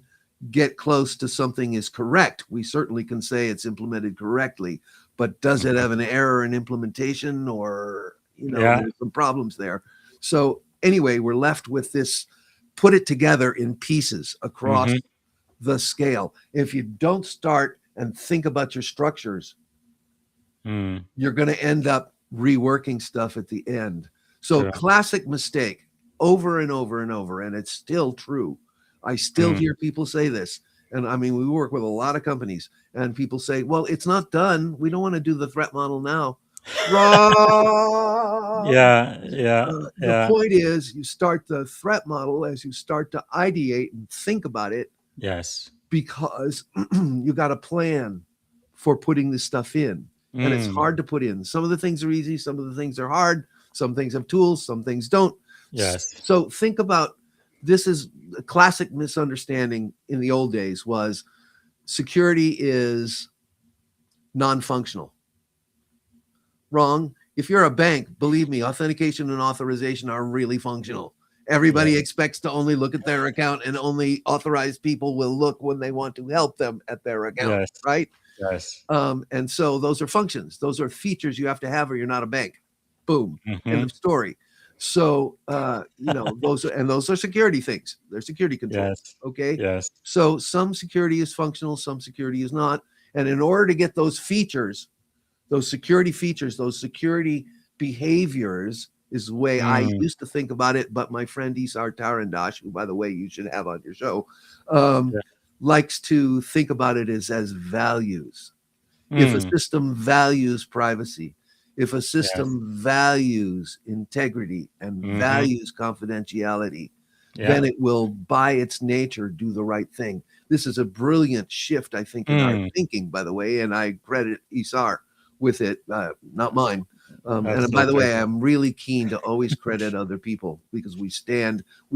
Speaker 4: get close to something is correct. We certainly can say it's implemented correctly, but does it have an error in implementation, or
Speaker 5: Yeah.
Speaker 4: there's some problems there. So anyway, we're left with this, put it together in pieces across
Speaker 5: Mhm.
Speaker 4: the scale. If you don't start and think about your structures,
Speaker 5: Mm.
Speaker 4: you're going to end up reworking stuff at the end. So
Speaker 5: Sure.
Speaker 4: classic mistake over and over and over, and it's still true. I still
Speaker 5: Mm.
Speaker 4: hear people say this. And I mean, we work with a lot of companies, and people say, well, it's not done. We don't want to do the threat model now. Wrong.
Speaker 5: Yeah, yeah,
Speaker 4: The
Speaker 5: yeah.
Speaker 4: point is, you start the threat model as you start to ideate and think about it,
Speaker 5: Yes.
Speaker 4: because you got a plan for putting this stuff in, and it's
Speaker 5: Mm.
Speaker 4: hard to put in. Some of the things are easy, some of the things are hard, some things have tools, some things don't.
Speaker 5: Yes.
Speaker 4: So think about, this is a classic misunderstanding in the old days, was security is non-functional. Wrong. If you're a bank, believe me, authentication and authorization are really functional. Everybody expects to only look at their account, and only authorized people will look when they want to help them at their account,
Speaker 5: Yes.
Speaker 4: right?
Speaker 5: Yes.
Speaker 4: And so those are functions. Those are features you have to have, or you're not a bank. Boom. End
Speaker 5: Mhm.
Speaker 4: of story. So, those are security things. They're security controls.
Speaker 5: Yes.
Speaker 4: Okay.
Speaker 5: Yes.
Speaker 4: So some security is functional, some security is not. And in order to get those features, those security features, those security behaviors, is the way I
Speaker 5: Mm.
Speaker 4: used to think about it. But my friend Isar Tarandash, who, by the way, you should have on your show, um,
Speaker 5: Yeah.
Speaker 4: likes to think about it as values. If a
Speaker 5: Mm.
Speaker 4: system values privacy, if a
Speaker 5: Yes.
Speaker 4: system values integrity and
Speaker 5: Mhm.
Speaker 4: values confidentiality,
Speaker 5: Yeah.
Speaker 4: then it will, by its nature, do the right thing. This is a brilliant shift, I think, in our
Speaker 5: Mm.
Speaker 4: thinking, by the way, and I credit Isar with it, not mine. And by the
Speaker 5: Absolutely.
Speaker 4: way, I'm really keen to always credit other people, because we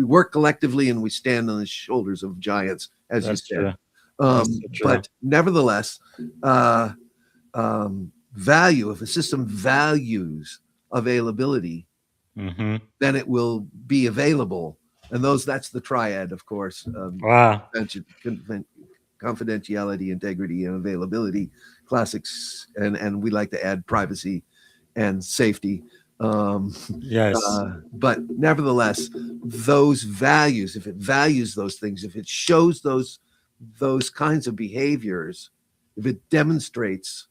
Speaker 4: work collectively, and we stand on the shoulders of giants, as you
Speaker 5: That's
Speaker 4: said.
Speaker 5: true. That's so true.
Speaker 4: But nevertheless, value, if a system values availability,
Speaker 5: Mhm.
Speaker 4: then it will be available. And that's the triad, of course.
Speaker 5: Wow.
Speaker 4: Confidentiality, integrity, and availability, classics, and we like to add privacy and safety.
Speaker 5: Yes.
Speaker 4: But nevertheless, those values, if it values those things, if it shows those kinds of behaviors, if it demonstrates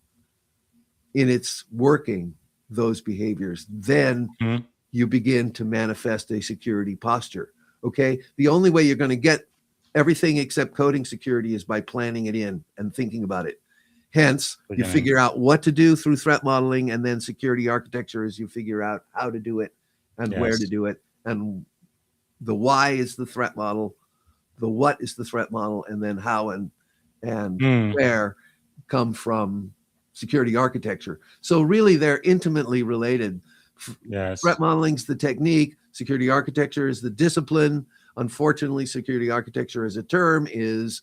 Speaker 4: in its working those behaviors, then
Speaker 5: Mhm.
Speaker 4: you begin to manifest a security posture. Okay. The only way you're going to get everything except coding security is by planning it in and thinking about it. Hence, you
Speaker 5: Beginning.
Speaker 4: figure out what to do through threat modeling, and then security architecture is you figure out how to do it and where to
Speaker 5: Yes.
Speaker 4: do it. And the why is the threat model, the what is the threat model, and then how and
Speaker 5: Mm.
Speaker 4: where come from security architecture. So really, they're intimately related.
Speaker 5: Yes.
Speaker 4: Threat modeling is the technique, security architecture is the discipline. Unfortunately, security architecture as a term is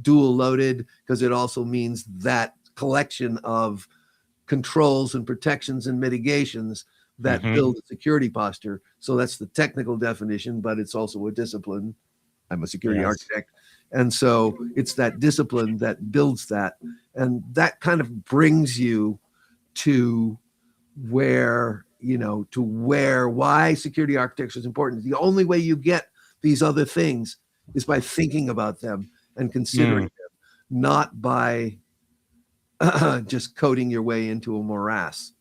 Speaker 4: dual loaded, because it also means that collection of controls and protections and mitigations that
Speaker 5: Mhm.
Speaker 4: build a security posture. So that's the technical definition, but it's also a discipline. I'm a security
Speaker 5: Yes.
Speaker 4: architect. And so it's that discipline that builds that. And that kind of brings you to why security architecture is important. The only way you get these other things is by thinking about them and considering
Speaker 5: Mm.
Speaker 4: them, not by just coding your way into a morass.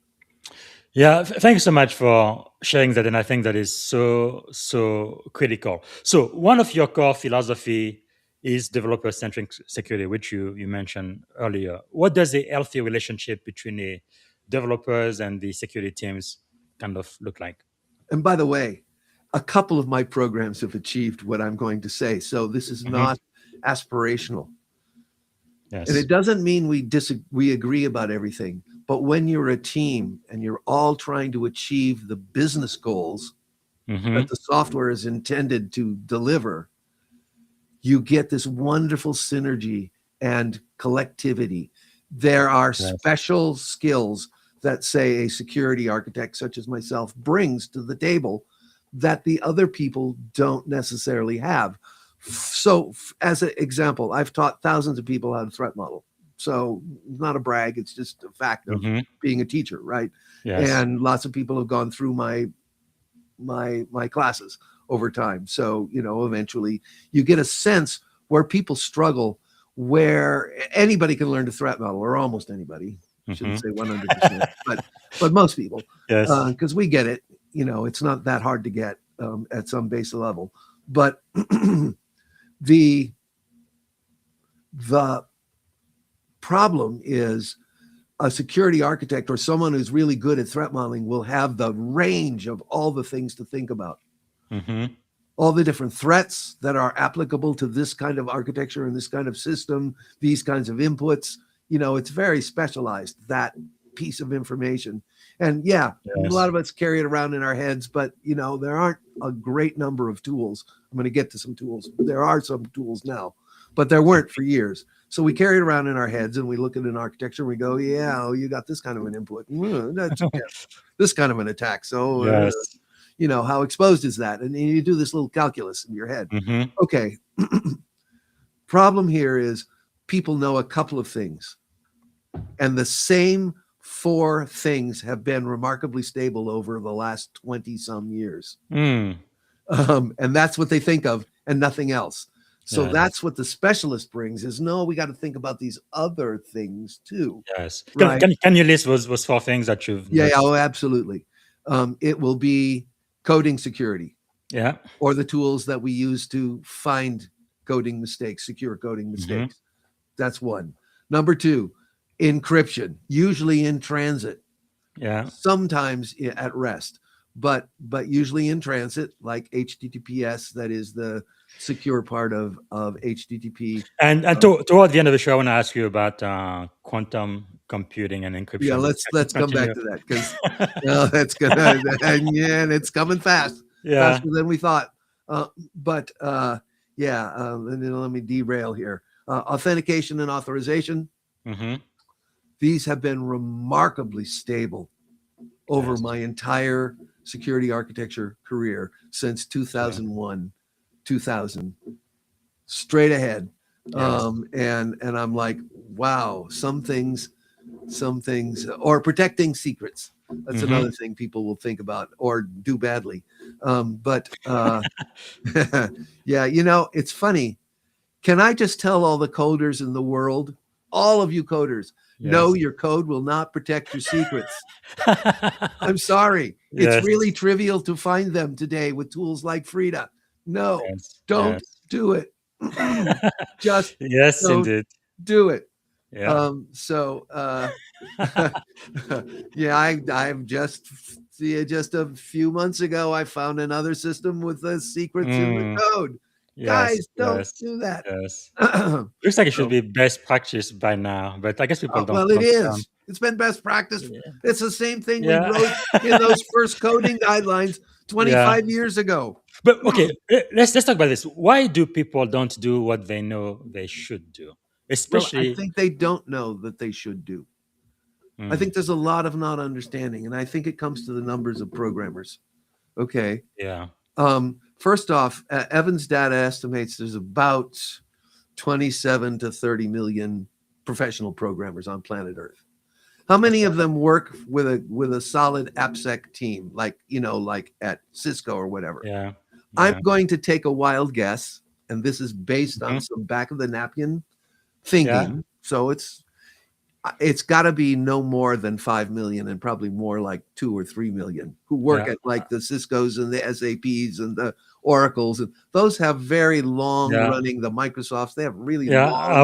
Speaker 5: Yeah, thank you so much for sharing that, and I think that is so critical. So one of your core philosophy is developer centric security, which you mentioned earlier. What does a healthy relationship between the developers and the security teams kind of look like?
Speaker 4: And by the way, a couple of my programs have achieved what I'm going to say. So this is
Speaker 5: Mhm.
Speaker 4: not aspirational. And
Speaker 5: Yes.
Speaker 4: it doesn't mean we agree about everything, but when you're a team and you're all trying to achieve the business goals
Speaker 5: Mm-hmm.
Speaker 4: that the software is intended to deliver, you get this wonderful synergy and collectivity. There are
Speaker 5: Yes.
Speaker 4: special skills that, say, a security architect such as myself brings to the table that the other people don't necessarily have. So, as an example, I've taught thousands of people how to threat model. So, not a brag, it's just a fact of
Speaker 5: Mm-hmm.
Speaker 4: being a teacher, right?
Speaker 5: Yes.
Speaker 4: And lots of people have gone through my classes over time. So, eventually you get a sense where people struggle, where anybody can learn to threat model, or almost anybody. Shouldn't say 100%, but most people,
Speaker 5: Yes.
Speaker 4: because we get it. It's not that hard to get at some base level. But the problem is, a security architect or someone who's really good at threat modeling will have the range of all the things to think about,
Speaker 5: Mm-hmm.
Speaker 4: all the different threats that are applicable to this kind of architecture and this kind of system, these kinds of inputs. It's very specialized, that piece of information. And yeah, a
Speaker 5: Yes.
Speaker 4: lot of us carry it around in our heads, but there aren't a great number of tools. I'm going to get to some tools. There are some tools now, but there weren't for years. So we carry it around in our heads and we look at an architecture and we go, yeah, you got this kind of an input. That's this kind of an attack. So,
Speaker 5: Yes.
Speaker 4: how exposed is that? And you do this little calculus in your head.
Speaker 5: Mm-hmm.
Speaker 4: Okay. Problem here is people know a couple of things, and the same 4 things have been remarkably stable over the last 20 some years.
Speaker 5: Mm.
Speaker 4: And that's what they think of and nothing else. So
Speaker 5: Yes.
Speaker 4: that's what the specialist brings is, no, we got to think about these other things too.
Speaker 5: Yes.
Speaker 4: Right.
Speaker 5: Can you list those 4 things that you've
Speaker 4: Yeah,
Speaker 5: noticed?
Speaker 4: oh, absolutely. It will be coding security,
Speaker 5: Yeah.
Speaker 4: or the tools that we use to find coding mistakes, secure coding mistakes. That's one. Number 2, encryption, usually in transit,
Speaker 5: Yeah.
Speaker 4: sometimes at rest, but usually in transit, like HTTPS, that is the secure part of HTTP.
Speaker 5: And toward the end of the show, I want to ask you about quantum computing and encryption.
Speaker 4: Yeah,
Speaker 5: But
Speaker 4: let's come back
Speaker 5: continue.
Speaker 4: to that, because that's gonna and it's coming fast,
Speaker 5: Yeah.
Speaker 4: faster than we thought. And then let me derail here. Authentication and authorization.
Speaker 5: Mm-hmm.
Speaker 4: These have been remarkably stable over
Speaker 5: Yes.
Speaker 4: my entire security architecture career since 2001, 2000, straight ahead.
Speaker 5: Yes.
Speaker 4: And I'm like, wow, some things, or protecting secrets. That's
Speaker 5: Mm-hmm.
Speaker 4: another thing people will think about or do badly. Yeah, it's funny. Can I just tell all the coders in the world, all of you coders, no,
Speaker 5: Yes.
Speaker 4: your code will not protect your secrets. I'm sorry.
Speaker 5: Yes.
Speaker 4: It's really trivial to find them today with tools like Frida. No,
Speaker 5: Yes.
Speaker 4: don't do it. Just
Speaker 5: Yes,
Speaker 4: don't
Speaker 5: indeed.
Speaker 4: do it.
Speaker 5: Yeah.
Speaker 4: Yeah, I've just a few months ago, I found another system with the secrets in the code.
Speaker 5: Yes.
Speaker 4: Guys, don't
Speaker 5: Yes.
Speaker 4: do that.
Speaker 5: Yes. Looks like it should
Speaker 4: So-
Speaker 5: be best practice by now, but I guess people don't.
Speaker 4: Well, it
Speaker 5: don't,
Speaker 4: is. It's been best practice.
Speaker 5: Yeah.
Speaker 4: It's the same thing
Speaker 5: Yeah.
Speaker 4: we wrote in those first coding guidelines 25 years ago.
Speaker 5: But okay, let's talk about this. Why do people don't do what they know they should do?
Speaker 4: Well,
Speaker 5: Especially,
Speaker 4: I think they don't know that they should do. I think there's a lot of not understanding, and I think it comes to the numbers of programmers. Okay.
Speaker 5: yeah,
Speaker 4: First off, Evans data estimates there's about 27 to 30 million professional programmers on planet Earth. How many of them work with a solid AppSec team, like at Cisco or whatever?
Speaker 5: yeah.
Speaker 4: I'm going to take a wild guess, and this is based on some back of the napkin thinking. So it's got to be no more than 5 million, and probably more like 2 or 3 million who work at like the Ciscos and the SAPs and the Oracles, and those have very long running. The Microsofts, they have really long.
Speaker 5: I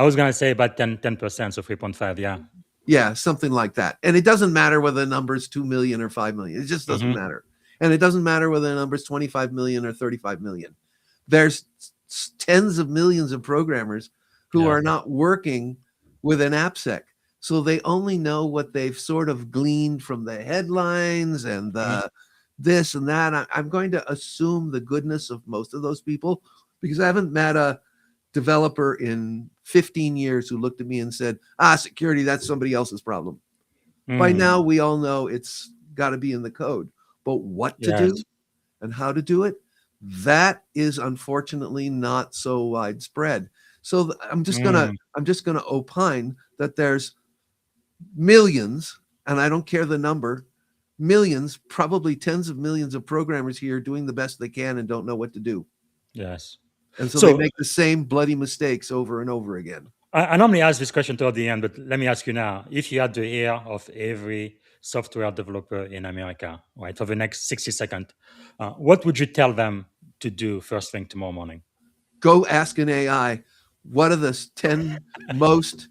Speaker 5: was gonna say about 10%, so 3.5.
Speaker 4: Yeah, something like that. And it doesn't matter whether the number is 2 million or 5 million. It just doesn't matter. And it doesn't matter whether the number is 25 million or 35 million. There's tens of millions of programmers who
Speaker 5: Yeah.
Speaker 4: are not working with an AppSec. So they only know what they've sort of gleaned from the headlines and the this and that. I'm going to assume the goodness of most of those people because I haven't met a developer in 15 years who looked at me and said, security, that's somebody else's problem. By now, we all know it's got to be in the code. But what to do
Speaker 5: Yes.
Speaker 4: and how to do it, that is unfortunately not so widespread. So I'm just gonna opine that there's millions, and I don't care the number, millions, probably tens of millions of programmers here doing the best they can and don't know what to do.
Speaker 5: Yes.
Speaker 4: And so they
Speaker 5: So
Speaker 4: make the same bloody mistakes over and over again.
Speaker 5: I normally ask this question toward the end, but let me ask you now. If you had the ear of every software developer in America, right, for the next 60 seconds, what would you tell them to do first thing tomorrow morning?
Speaker 4: Go ask an AI, what are the 10 most,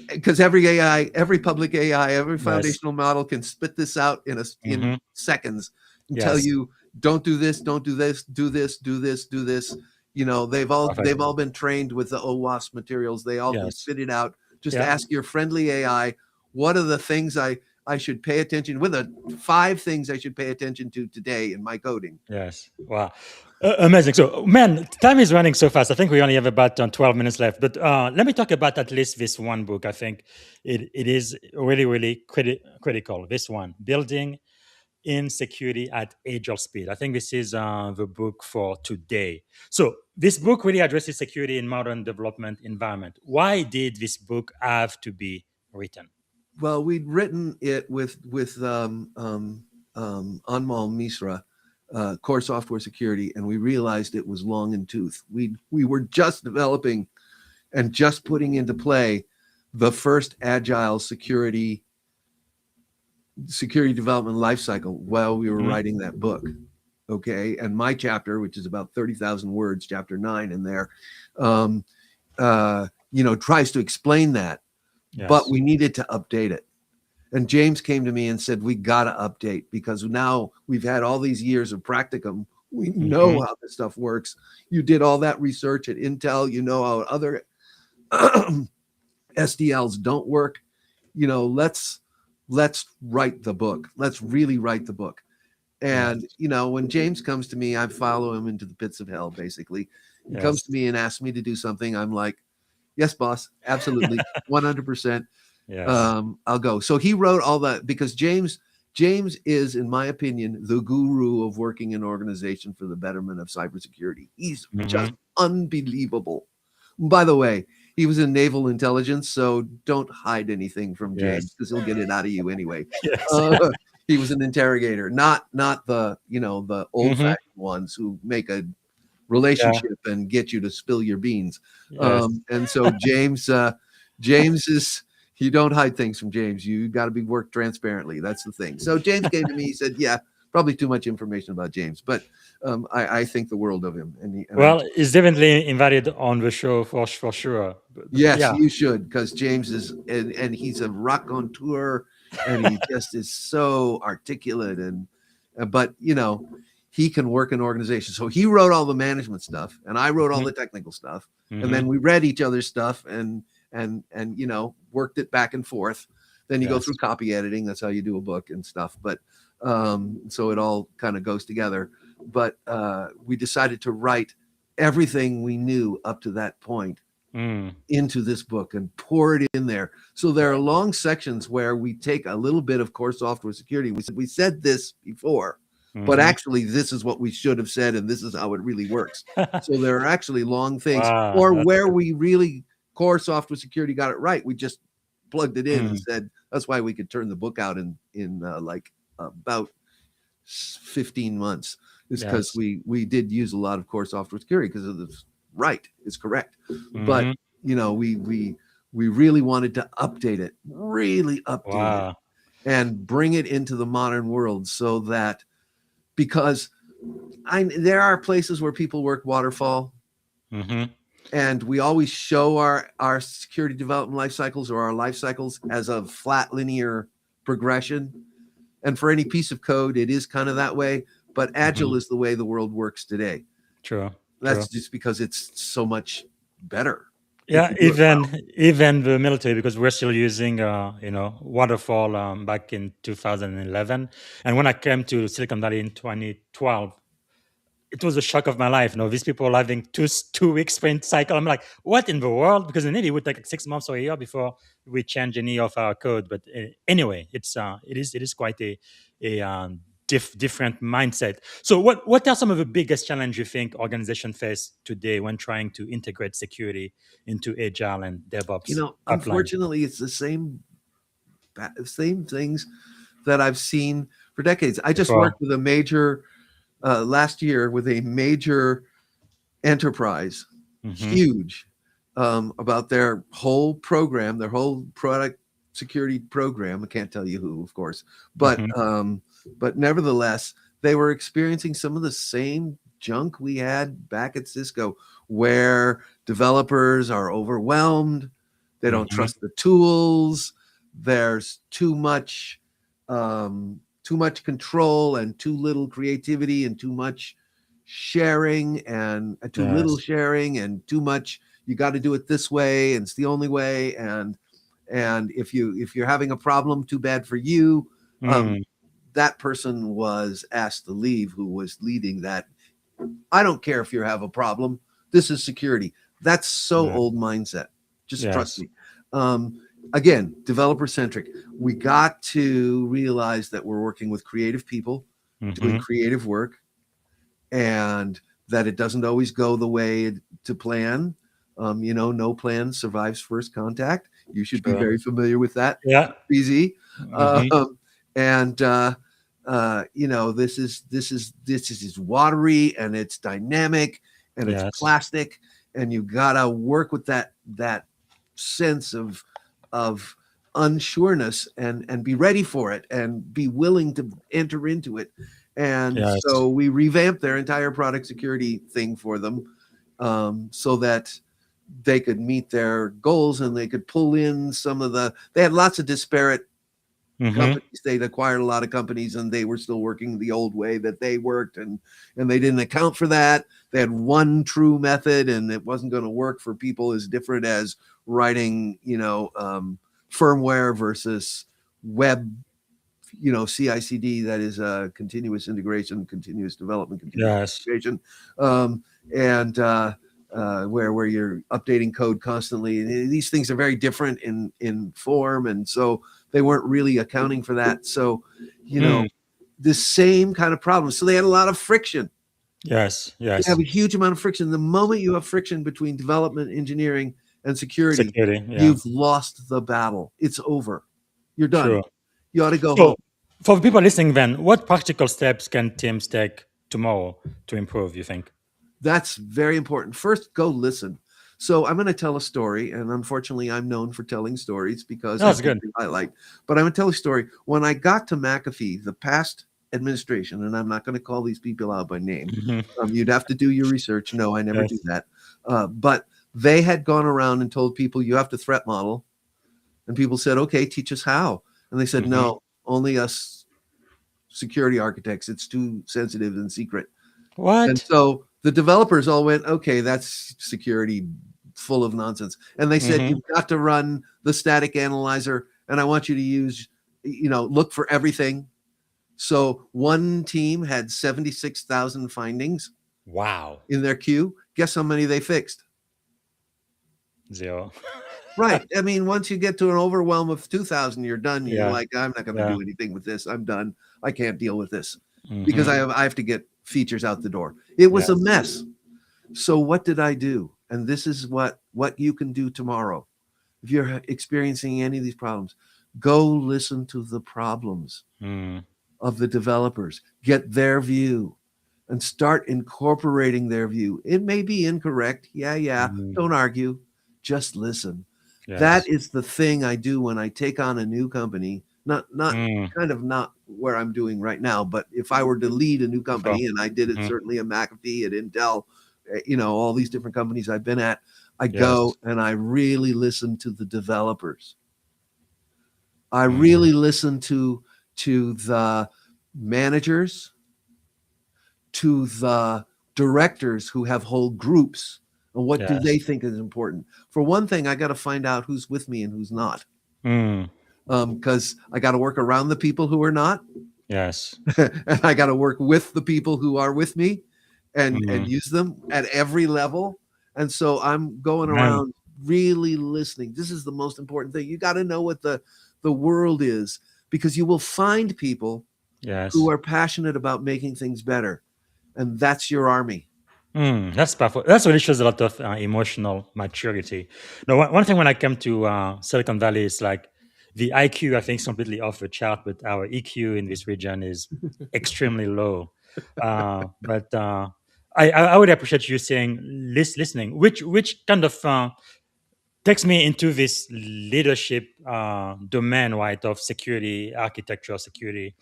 Speaker 4: because every public AI, every
Speaker 5: Yes.
Speaker 4: foundational model can spit this out in seconds and tell
Speaker 5: Yes.
Speaker 4: you, don't do this, don't do this, do this, do this, do this. You know, they've all been trained with the OWASP materials. They all can
Speaker 5: Yes.
Speaker 4: spit it out. Just
Speaker 5: Yeah.
Speaker 4: ask your friendly AI, what are the things I should pay attention with the 5 things I should pay attention to today in my coding.
Speaker 5: Yes. Wow. Amazing. So, man, time is running so fast. I think we only have about 12 minutes left. But let me talk about at least this one book. I think it is really, really critical. This one, Building in Security at Agile Speed. I think this is the book for today. So this book really addresses security in modern development environment. Why did this book have to be written?
Speaker 4: Well, we'd written it with Anmal Misra, core software security, and we realized it was long in tooth. We were just developing and just putting into play the first agile security development lifecycle while we were writing that book. Okay, and my chapter, which is about 30,000 words, chapter 9 in there, tries to explain that.
Speaker 5: Yes.
Speaker 4: But we needed to update it. And James came to me and said, we got to update because now we've had all these years of practicum. We know how this stuff works. You did all that research at Intel. You know how other SDLs don't work. You know, let's write the book. Let's really write the book. And, when James comes to me, I follow him into the pits of hell, basically. He comes to me and asks me to do something. I'm like, yes, boss, absolutely, 100%.
Speaker 5: Yes.
Speaker 4: I'll go. So he wrote all that because James is, in my opinion, the guru of working in organization for the betterment of cybersecurity. He's just unbelievable. By the way, he was in naval intelligence, so don't hide anything from James because he'll get it out of you anyway.
Speaker 5: Yes.
Speaker 4: He was an interrogator, not the the old-fashioned ones who make a relationship and get you to spill your beans.
Speaker 5: Yes.
Speaker 4: And so James is, you don't hide things from James. You got to be worked transparently. That's the thing. So James came to me. He said, yeah, probably too much information about James, but I think the world of him.
Speaker 5: He's definitely invited on the show for sure.
Speaker 4: Yes, you should, because James is, and he's a raconteur, and he just is so articulate, but he can work in organizations. So he wrote all the management stuff, and I wrote all the technical stuff, and then we read each other's stuff and worked it back and forth. Then you go through copy editing. That's how you do a book and stuff. But so it all kind of goes together. But we decided to write everything we knew up to that point into this book and pour it in there. So there are long sections where we take a little bit of core software security. We said this before, but actually this is what we should have said, and this is how it really works. So there are actually long things, or where we really core software security got it right. We just plugged it in and said that's why we could turn the book out in like about 15 months. Is because we did use a lot of core software security because of this. Right, it's correct. But we really wanted to update it, it, and bring it into the modern world, so that because there are places where people work waterfall, and we always show our security development life cycles or our life cycles as a flat linear progression. And for any piece of code, it is kind of that way. But Agile is the way the world works today.
Speaker 5: True.
Speaker 4: That's just because it's so much better.
Speaker 5: Yeah,
Speaker 4: You do it well.
Speaker 5: even the military, because we're still using waterfall back in 2011, and when I came to Silicon Valley in 2012, it was a shock of my life. These people having 2 week sprint cycle. I'm like, what in the world? Because in it would take like 6 months or a year before we change any of our code. But anyway, it is quite a different mindset. So what are some of the biggest challenges you think organizations face today when trying to integrate security into agile and DevOps pipeline?
Speaker 4: Unfortunately, it's the same things that I've seen for decades. I just
Speaker 5: Before.
Speaker 4: worked with a major last year with a major enterprise,
Speaker 5: Hmm.
Speaker 4: huge, about their whole program, their whole product security program. I can't tell you who, of course,
Speaker 5: Hmm.
Speaker 4: but nevertheless, they were experiencing some of the same junk we had back at Cisco, where developers are overwhelmed, they don't
Speaker 5: Hmm.
Speaker 4: trust the tools, there's too much control and too little creativity and too much sharing and too little
Speaker 5: Yes.
Speaker 4: sharing and too much you got to do it this way and it's the only way and if you're having a problem, too bad for you. um
Speaker 5: Mm.
Speaker 4: that person was asked to leave, who was leading that. I don't care if you have a problem, this is security. That's so
Speaker 5: Yeah.
Speaker 4: old mindset, just trust
Speaker 5: Yes.
Speaker 4: me. Again, developer centric. We got to realize that we're working with creative people doing
Speaker 5: Hmm.
Speaker 4: creative work, and that it doesn't always go the way to plan. No plan survives first contact. You should be
Speaker 5: Sure.
Speaker 4: very familiar with that,
Speaker 5: Yeah.
Speaker 4: BZ.
Speaker 5: Hmm.
Speaker 4: And this is watery and it's dynamic and it's
Speaker 5: Yes.
Speaker 4: plastic, and you gotta work with that sense of unsureness and be ready for it and be willing to enter into it. And
Speaker 5: Yes.
Speaker 4: so we revamped their entire product security thing for them, so that they could meet their goals and they could pull in they had lots of disparate
Speaker 5: Hmm.
Speaker 4: companies. They'd acquired a lot of companies and they were still working the old way that they worked, and they didn't account for that. They had one true method and it wasn't going to work for people as different as writing firmware versus web, CI/CD, that is continuous integration, continuous development, continuous
Speaker 5: Yes.
Speaker 4: integration, and where you're updating code constantly. These things are very different in form, and so they weren't really accounting for that. So, you
Speaker 5: Mm.
Speaker 4: know, the same kind of problem. So they had a lot of friction.
Speaker 5: Yes.
Speaker 4: They have
Speaker 5: Yes.
Speaker 4: a huge amount of friction. The moment you have friction between development, engineering, and security,
Speaker 5: Security. Yeah.
Speaker 4: you've lost the battle. It's over. You're done.
Speaker 5: Sure.
Speaker 4: You ought to go home.
Speaker 5: So, for the people listening, then, what practical steps can teams take tomorrow to improve? You think?
Speaker 4: That's very important. First, go listen. So I'm going to tell a story, and unfortunately, I'm known for telling stories because
Speaker 5: No,
Speaker 4: I
Speaker 5: that's
Speaker 4: do
Speaker 5: good.
Speaker 4: things I like. But I'm going to tell a story. When I got to McAfee, the past administration, and I'm not going to call these people out by name.
Speaker 5: Hmm.
Speaker 4: You'd have to do your research. No, I never do
Speaker 5: Yes.
Speaker 4: that. But they had gone around and told people you have to threat model, and people said, "Okay, teach us how." And they said,
Speaker 5: Hmm.
Speaker 4: "No, only us security architects. It's too sensitive and secret." And
Speaker 5: What?
Speaker 4: so the developers all went, okay, that's security full of nonsense. And they said,
Speaker 5: Hmm.
Speaker 4: you've got to run the static analyzer, and I want you to use, look for everything. So one team had 76,000 findings
Speaker 5: Wow.
Speaker 4: in their queue. Guess how many they fixed?
Speaker 5: Zero.
Speaker 4: Right. I mean, once you get to an overwhelm of 2,000, you're done. You're
Speaker 5: Yeah.
Speaker 4: like, I'm not going to
Speaker 5: Yeah.
Speaker 4: do anything with this. I'm done. I can't deal with this because
Speaker 5: Hmm.
Speaker 4: I have to get features out the door. It was a
Speaker 5: Yes.
Speaker 4: mess. So what did I do? And this is what you can do tomorrow. If you're experiencing any of these problems, go listen to the problems
Speaker 5: Mm.
Speaker 4: of the developers, get their view, and start incorporating their view. It may be incorrect. Yeah.
Speaker 5: Mhm.
Speaker 4: Don't argue. Just listen. That
Speaker 5: Yes.
Speaker 4: is the thing I do when I take on a new company. Not
Speaker 5: Mm.
Speaker 4: kind of not where I'm doing right now, but if I were to lead a new
Speaker 5: Before.
Speaker 4: company, and I did it
Speaker 5: Mhm.
Speaker 4: certainly at McAfee, at Intel, all these different companies I've been at, I go
Speaker 5: Yes.
Speaker 4: and I really listen to the developers. I
Speaker 5: Mhm.
Speaker 4: really listen to the managers, to the directors who have whole groups and what do
Speaker 5: Yes.
Speaker 4: they think is important. For one thing, I got to find out who's with me and who's not,
Speaker 5: Mm.
Speaker 4: because I got to work around the people who are not,
Speaker 5: Yes.
Speaker 4: and I got to work with the people who are with me, and
Speaker 5: Mm.
Speaker 4: use them at every level. And so I'm going
Speaker 5: Man.
Speaker 4: around really listening. This is the most important thing. You got to know what the world is, because you will find people
Speaker 5: Yes.
Speaker 4: who are passionate about making things better, and that's your army.
Speaker 5: That's powerful. That really shows a lot of emotional maturity. Now, one thing when I come to Silicon Valley is like the IQ, I think, is completely off the chart, but our EQ in this region is extremely low. But I would appreciate you saying listening, which kind of takes me into this leadership domain, right, of security, architecture, security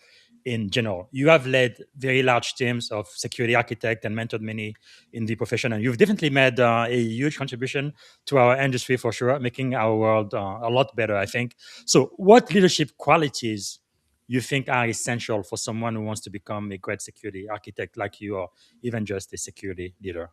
Speaker 5: in general. You have led very large teams of security architects and mentored many in the profession, and you've definitely made a huge contribution to our industry for sure, making our world a lot better, I think. So, what leadership qualities you think are essential for someone who wants to become a great security architect like you, or even just a security leader?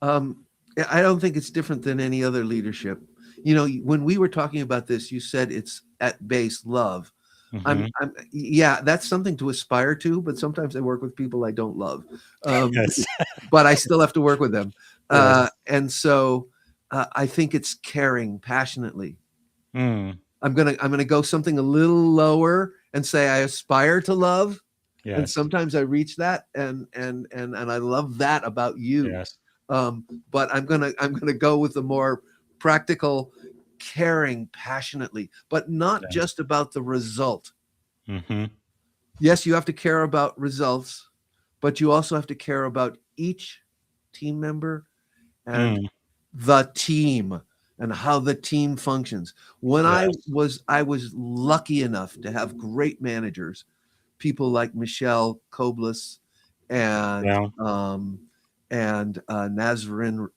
Speaker 4: I don't think it's different than any other leadership. When we were talking about this, you said it's at base love.
Speaker 5: Hmm.
Speaker 4: Yeah, that's something to aspire to, but sometimes I work with people I don't love,
Speaker 5: Yes.
Speaker 4: but I still have to work with them.
Speaker 5: Yes.
Speaker 4: And so I think it's caring passionately.
Speaker 5: Mm.
Speaker 4: I'm gonna go something a little lower and say I aspire to love, and
Speaker 5: Yes.
Speaker 4: sometimes I reach that, and I love that about you.
Speaker 5: Yes.
Speaker 4: But I'm gonna go with the more practical, caring passionately, but not
Speaker 5: Yes.
Speaker 4: just about the result.
Speaker 5: Hmm.
Speaker 4: Yes, you have to care about results, but you also have to care about each team member and
Speaker 5: Mm.
Speaker 4: the team and how the team functions. When
Speaker 5: Yes.
Speaker 4: I was lucky enough to have great managers, people like Michelle Koblis and
Speaker 5: Yeah.
Speaker 4: Nazreen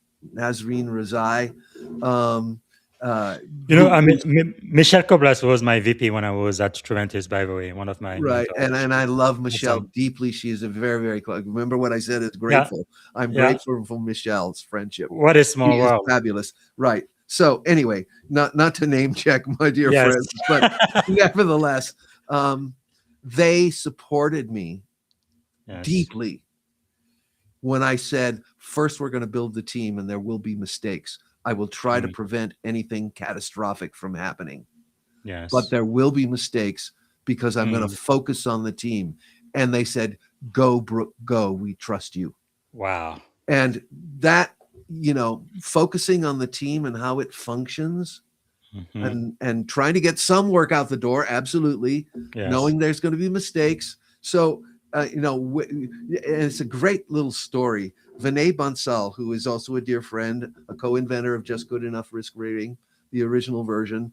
Speaker 4: Razai. Um,
Speaker 5: I
Speaker 4: who's
Speaker 5: mean, Michelle Koblas was my VP when I was at Truventus, by the way, one of my
Speaker 4: right,
Speaker 5: mentors.
Speaker 4: and I love Michelle
Speaker 5: Awesome.
Speaker 4: deeply. She is a very, very close. Remember what I said is
Speaker 5: Yeah.
Speaker 4: grateful. I'm
Speaker 5: Yeah.
Speaker 4: grateful for Michelle's friendship.
Speaker 5: What a
Speaker 4: She
Speaker 5: small
Speaker 4: is
Speaker 5: world.
Speaker 4: fabulous. Right. So anyway, not to name check my dear
Speaker 5: Yes.
Speaker 4: friends, but nevertheless, they supported me
Speaker 5: Yes.
Speaker 4: deeply when I said, first, we're going to build the team and there will be mistakes. I will try to
Speaker 5: Mm.
Speaker 4: prevent anything catastrophic from happening,
Speaker 5: Yes.
Speaker 4: but there will be mistakes because I'm going to
Speaker 5: Mm.
Speaker 4: focus on the team. And they said, go, Brook, go. We trust you.
Speaker 5: Wow.
Speaker 4: And that, focusing on the team and how it functions,
Speaker 5: Hmm.
Speaker 4: and trying to get some work out the door, absolutely,
Speaker 5: Yes.
Speaker 4: knowing there's going to be mistakes. So, it's a great little story. Vinay Bansal, who is also a dear friend, a co-inventor of Just Good Enough Risk Rating, the original version,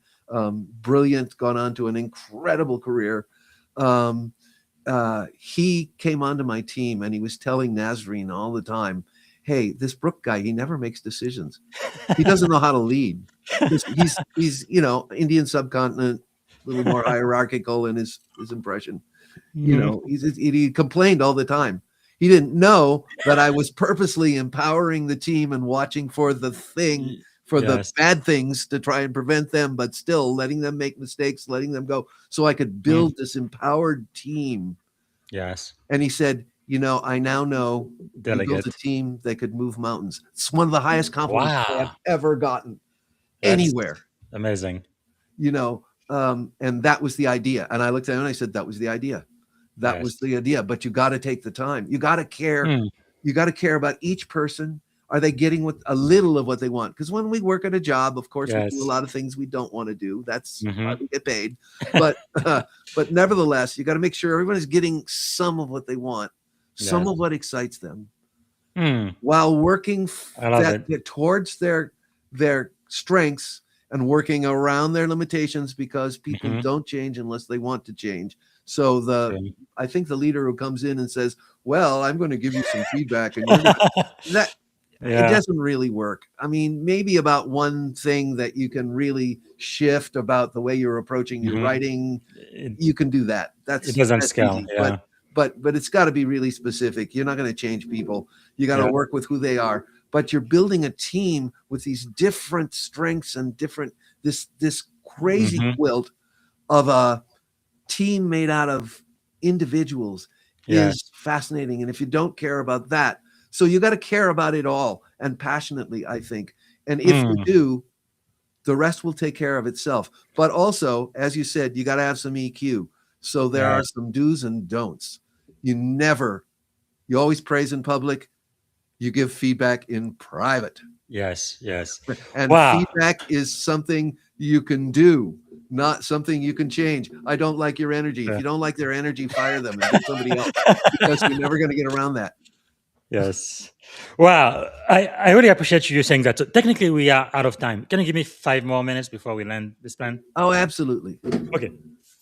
Speaker 4: brilliant, gone on to an incredible career. He came onto my team and he was telling Nazreen all the time, hey, this Brook guy, he never makes decisions. He doesn't know how to lead. He's Indian subcontinent, a little more hierarchical in his impression.
Speaker 5: Mhm.
Speaker 4: He complained all the time. He didn't know that I was purposely empowering the team and watching for the
Speaker 5: Yes.
Speaker 4: bad things to try and prevent them, but still letting them make mistakes, letting them go, so I could
Speaker 5: Mm.
Speaker 4: build this empowered team.
Speaker 5: Yes.
Speaker 4: And he said, I now know you built a
Speaker 5: Delegate.
Speaker 4: team that could move mountains. It's one of the highest compliments I have
Speaker 5: Wow.
Speaker 4: ever gotten
Speaker 5: That's
Speaker 4: anywhere.
Speaker 5: amazing.
Speaker 4: And that was the idea. And I looked at him and I said, that was the idea. That was
Speaker 5: Yes.
Speaker 4: the idea. But you got to take the time. You got to care.
Speaker 5: Mm.
Speaker 4: You got to care about each person. Are they getting a little of what they want? Because when we work at a job, of course, we do a
Speaker 5: Yes.
Speaker 4: lot of things we don't want to do. That's why
Speaker 5: Hmm.
Speaker 4: we get paid. But but nevertheless, you got to make sure everyone is getting some of what they want, some
Speaker 5: Yes.
Speaker 4: of what excites them,
Speaker 5: Mm.
Speaker 4: while working
Speaker 5: I love it.
Speaker 4: towards their strengths and working around their limitations, because people
Speaker 5: Hmm.
Speaker 4: don't change unless they want to change. So
Speaker 5: Okay.
Speaker 4: I think the leader who comes in and says, well, I'm going to give you some feedback and you're going that it
Speaker 5: Yeah.
Speaker 4: doesn't really work. I mean, maybe about one thing that you can really shift about the way you're approaching your
Speaker 5: Hmm.
Speaker 4: writing,
Speaker 5: It,
Speaker 4: you can do that.
Speaker 5: it doesn't
Speaker 4: That's
Speaker 5: scale.
Speaker 4: easy.
Speaker 5: Yeah.
Speaker 4: But it's got to be really specific. You're not going to change people. You got to
Speaker 5: Yeah.
Speaker 4: work with who they are. but you're building a team with these different strengths and different this crazy
Speaker 5: Mm-hmm.
Speaker 4: quilt of a team made out of individuals
Speaker 5: Yeah.
Speaker 4: is fascinating. And if you don't care about that, so you got to care about it all and passionately, I think. And if you
Speaker 5: Mm.
Speaker 4: do, the rest will take care of itself. But also, as you said, you got to have some EQ. So there are
Speaker 5: Yes.
Speaker 4: some do's and don'ts. You always praise in public, you give feedback in private.
Speaker 5: Yes. Yes.
Speaker 4: And
Speaker 5: Wow.
Speaker 4: feedback is something you can do, not something you can change. I don't like your energy. If
Speaker 5: Yeah.
Speaker 4: you don't like their energy, fire them and get somebody else, because you're never going to get around that.
Speaker 5: Yes. Wow. I really appreciate you saying that. So technically, we are out of time. Can you give me 5 more minutes before we land this plan?
Speaker 4: Oh, absolutely.
Speaker 5: Okay.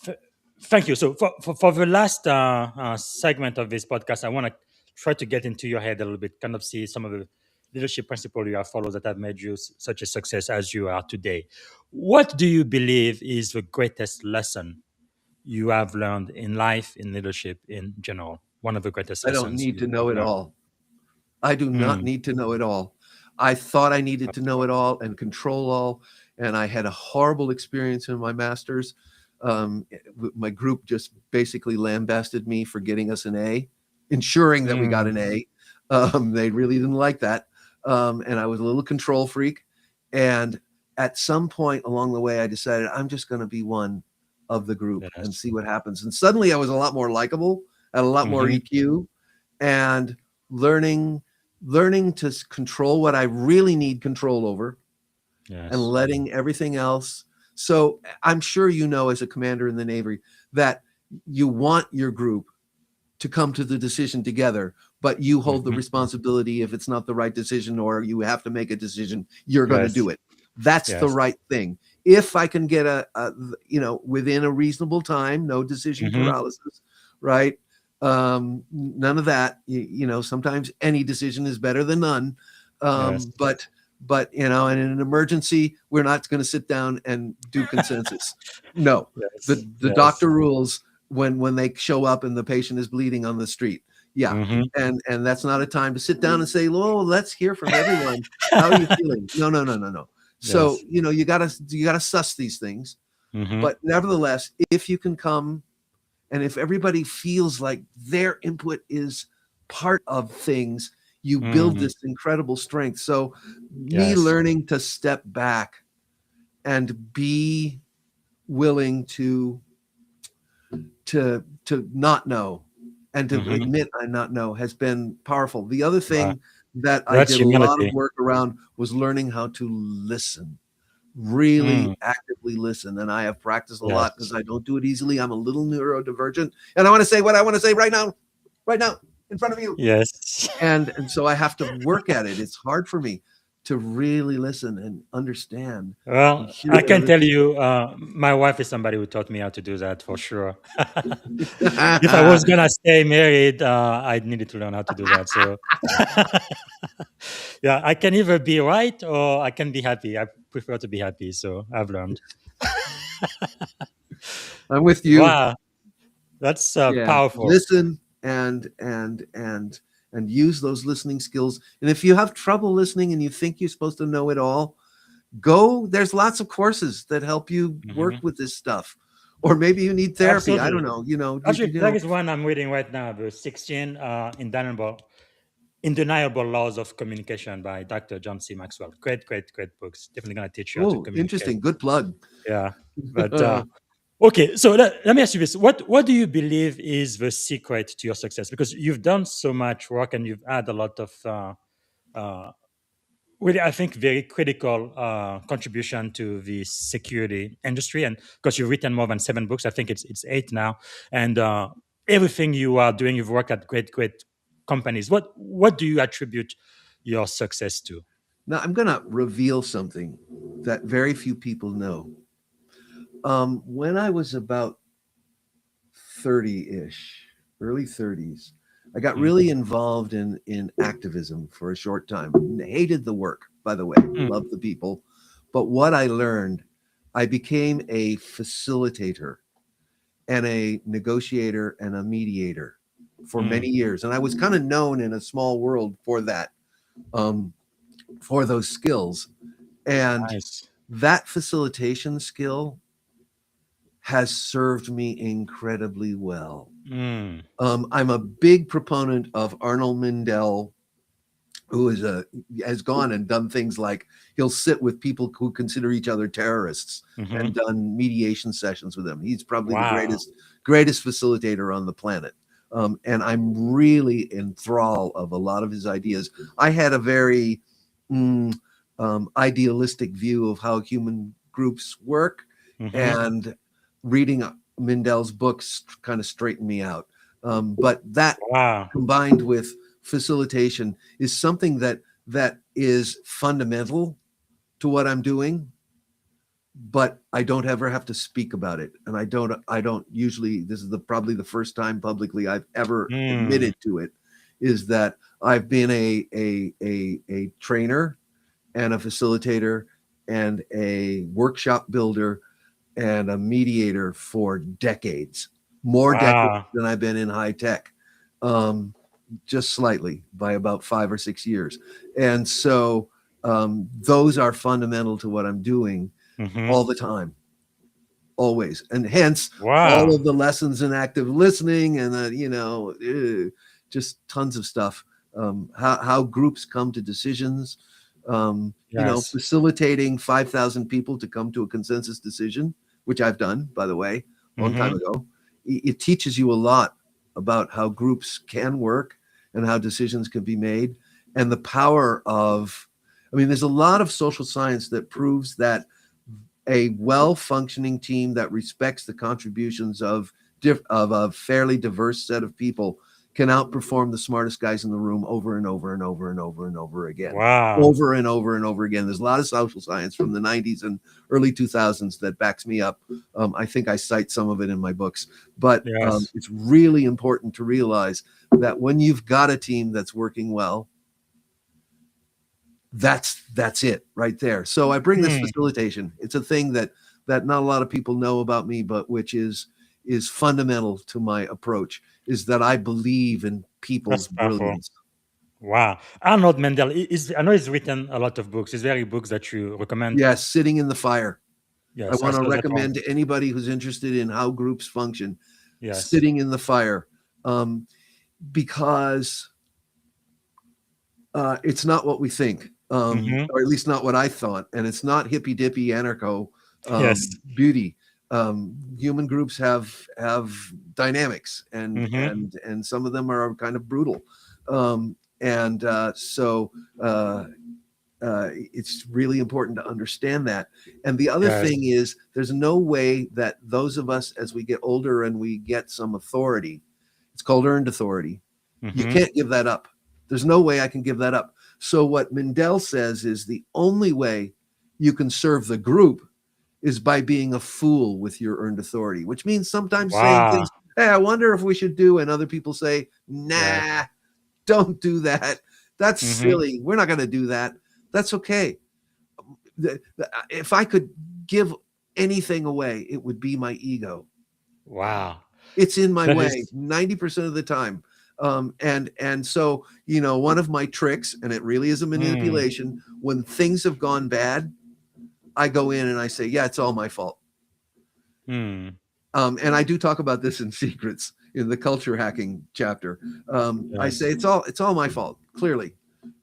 Speaker 5: F- Thank you. So for the last segment of this podcast, I want to try to get into your head a little bit, kind of see some of the leadership principles you have followed that have made you such a success as you are today. What do you believe is the greatest lesson you have learned in life, in leadership in general? One of the greatest
Speaker 4: I don't
Speaker 5: lessons
Speaker 4: need to
Speaker 5: you
Speaker 4: know
Speaker 5: have
Speaker 4: it
Speaker 5: learned.
Speaker 4: all. I do not
Speaker 5: Mm,
Speaker 4: need to know it all. I thought I needed to know it all and control all. And I had a horrible experience in my master's. My group just basically lambasted me for getting us an A, ensuring that we got
Speaker 5: mm,
Speaker 4: an A. They really didn't like that. And I was a little control freak. And at some point along the way, I decided I'm just going to be one of the group and
Speaker 5: yes.
Speaker 4: see what happens. And suddenly I was a lot more likable, had a lot more
Speaker 5: Hmm.
Speaker 4: EQ, and learning to control what I really need control over and
Speaker 5: Yes.
Speaker 4: letting everything else. So I'm sure you know, as a commander in the Navy, that you want your group to come to the decision together, but you hold the
Speaker 5: Hmm.
Speaker 4: responsibility. If it's not the right decision or you have to make a decision, you're going to
Speaker 5: Yes.
Speaker 4: do it. That's the
Speaker 5: Yes.
Speaker 4: right thing. If I can get within a reasonable time, no decision
Speaker 5: Hmm.
Speaker 4: paralysis, right? None of that. Sometimes any decision is better than none.
Speaker 5: Yes.
Speaker 4: But and in an emergency, we're not going to sit down and do consensus. No,
Speaker 5: Yes.
Speaker 4: the
Speaker 5: Yes.
Speaker 4: doctor rules when they show up and the patient is bleeding on the street. Yeah.
Speaker 5: Hmm.
Speaker 4: And that's not a time to sit down and say, "Oh, let's hear from everyone. How are you feeling?" No, no, no, no, no. So,
Speaker 5: Yes.
Speaker 4: you gotta suss these things.
Speaker 5: Hmm.
Speaker 4: But nevertheless, if you can come and if everybody feels like their input is part of things, you build
Speaker 5: Mm.
Speaker 4: this incredible strength. So me
Speaker 5: Yes.
Speaker 4: learning to step back and be willing to not know and to
Speaker 5: Hmm.
Speaker 4: admit I not know has been powerful. The other
Speaker 5: Wow.
Speaker 4: thing that I
Speaker 5: That's
Speaker 4: did a lot of
Speaker 5: humility.
Speaker 4: work around was learning how to listen, really
Speaker 5: Mm.
Speaker 4: actively listen. And I have practiced a lot because
Speaker 5: Yes.
Speaker 4: I don't do it easily. I'm a little neurodivergent and I want to say what I want to say right now in front of you.
Speaker 5: Yes.
Speaker 4: And so I have to work at it. It's hard for me to really listen and understand and
Speaker 5: Well,
Speaker 4: hear
Speaker 5: I
Speaker 4: what
Speaker 5: can
Speaker 4: other
Speaker 5: tell
Speaker 4: people.
Speaker 5: you, my wife is somebody who taught me how to do that for sure. If I was gonna stay married, I needed to learn how to do that. So, yeah, I can either be right or I can be happy. I prefer to be happy. So I've learned.
Speaker 4: I'm with you.
Speaker 5: Wow, that's
Speaker 4: Yeah,
Speaker 5: powerful.
Speaker 4: listen and use those listening skills. And if you have trouble listening and you think you're supposed to know it all, there's lots of courses that help you work
Speaker 5: Hmm.
Speaker 4: with this stuff. Or maybe you need therapy. I
Speaker 5: Absolutely.
Speaker 4: don't know.
Speaker 5: Actually, there is one I'm reading right now, the 16 Undeniable Laws of Communication by Dr. John C. Maxwell. Great, great, great books. Definitely going to teach you how to
Speaker 4: Oh,
Speaker 5: communicate.
Speaker 4: interesting. Good plug.
Speaker 5: Yeah. But okay, so let me ask you this. What do you believe is the secret to your success? Because you've done so much work and you've had a lot of uh, really, I think, very critical contribution to the security industry. And because you've written more than 7 books, I think it's 8 now. And everything you are doing, you've worked at great, great companies. What do you attribute your success to?
Speaker 4: Now I'm going to reveal something that very few people know. When I was about 30-ish, early 30s, I got
Speaker 5: Mm,
Speaker 4: really involved in activism for a short time. Hated the work, by the way,
Speaker 5: mm,
Speaker 4: loved the people. But what I learned, I became a facilitator and a negotiator and a mediator for
Speaker 5: mm,
Speaker 4: many years. And I was kind of known in a small world for that. Um, for those skills. And
Speaker 5: Nice.
Speaker 4: that facilitation skill has served me incredibly well.
Speaker 5: Mm.
Speaker 4: I'm a big proponent of Arnold Mindell, who has gone and done things like he'll sit with people who consider each other terrorists
Speaker 5: Hmm.
Speaker 4: and done mediation sessions with them. He's probably the
Speaker 5: Wow.
Speaker 4: greatest facilitator on the planet. And I'm really in thrall of a lot of his ideas. I had a very idealistic view of how human groups work,
Speaker 5: Hmm.
Speaker 4: and reading Mindell's books kind of straightened me out. But that
Speaker 5: Wow.
Speaker 4: combined with facilitation is something that is fundamental to what I'm doing, but I don't ever have to speak about it. And I don't usually, this is probably the first time publicly I've ever
Speaker 5: Mm.
Speaker 4: admitted to it, is that I've been a trainer and a facilitator and a workshop builder and a mediator for decades, more decades
Speaker 5: Wow.
Speaker 4: than I've been in high tech. Just slightly, by about 5 or 6 years. And so those are fundamental to what I'm doing
Speaker 5: Hmm.
Speaker 4: all the time, always. And hence all
Speaker 5: Wow.
Speaker 4: of the lessons in active listening and just tons of stuff. How groups come to decisions,
Speaker 5: Yes.
Speaker 4: facilitating 5,000 people to come to a consensus decision, which I've done, by the way, a long time
Speaker 5: Hmm.
Speaker 4: ago. It teaches you a lot about how groups can work and how decisions can be made, and the power of, I mean, there's a lot of social science that proves that a well-functioning team that respects the contributions of a fairly diverse set of people can outperform the smartest guys in the room over and over and over and over and over again.
Speaker 5: Wow.
Speaker 4: Over and over and over again. There's a lot of social science from the 90s and early 2000s that backs me up. I think I cite some of it in my books, but
Speaker 5: Yes.
Speaker 4: it's really important to realize that when you've got a team that's working well, that's it right there. So I bring this
Speaker 5: Mm.
Speaker 4: facilitation. It's a thing that not a lot of people know about me, but which is fundamental to my approach, is that I believe in people's
Speaker 5: That's powerful.
Speaker 4: brilliance.
Speaker 5: Wow. Arnold Mendel is, I know he's written a lot of books. Is there any books that you recommend?
Speaker 4: Yes, sitting in the fire. I
Speaker 5: Yes, I
Speaker 4: want to
Speaker 5: saw that one.
Speaker 4: recommend to anybody who's interested in how groups function,
Speaker 5: Yes.
Speaker 4: sitting in the fire, because it's not what we think,
Speaker 5: Hmm.
Speaker 4: or at least not what I thought, and it's not hippy dippy anarcho
Speaker 5: Yes.
Speaker 4: beauty. Human groups have dynamics,
Speaker 5: Hmm.
Speaker 4: and some of them are kind of brutal, and so it's really important to understand that. And the other
Speaker 5: Yes.
Speaker 4: thing is, there's no way that those of us, as we get older and we get some authority, it's called earned authority, you
Speaker 5: Hmm.
Speaker 4: can't give that up. There's no way I can give that up. So what Mindell says is the only way you can serve the group is by being a fool with your earned authority, which means sometimes saying
Speaker 5: Wow.
Speaker 4: things, hey, I wonder if we should do, and other people say,
Speaker 5: Yes.
Speaker 4: nah, don't do that. That's
Speaker 5: Hmm.
Speaker 4: silly. We're not going to do that. That's okay. If I could give anything away, it would be my ego.
Speaker 5: Wow.
Speaker 4: It's in my
Speaker 5: That
Speaker 4: way
Speaker 5: is.
Speaker 4: 90% of the time. And so, one of my tricks, and it really is a
Speaker 5: Mm.
Speaker 4: manipulation, when things have gone bad, I go in and I say, yeah, it's all my fault.
Speaker 5: Mm.
Speaker 4: And I do talk about this in Secrets, in the culture hacking chapter. I say
Speaker 5: Yes.
Speaker 4: it's all my fault, clearly.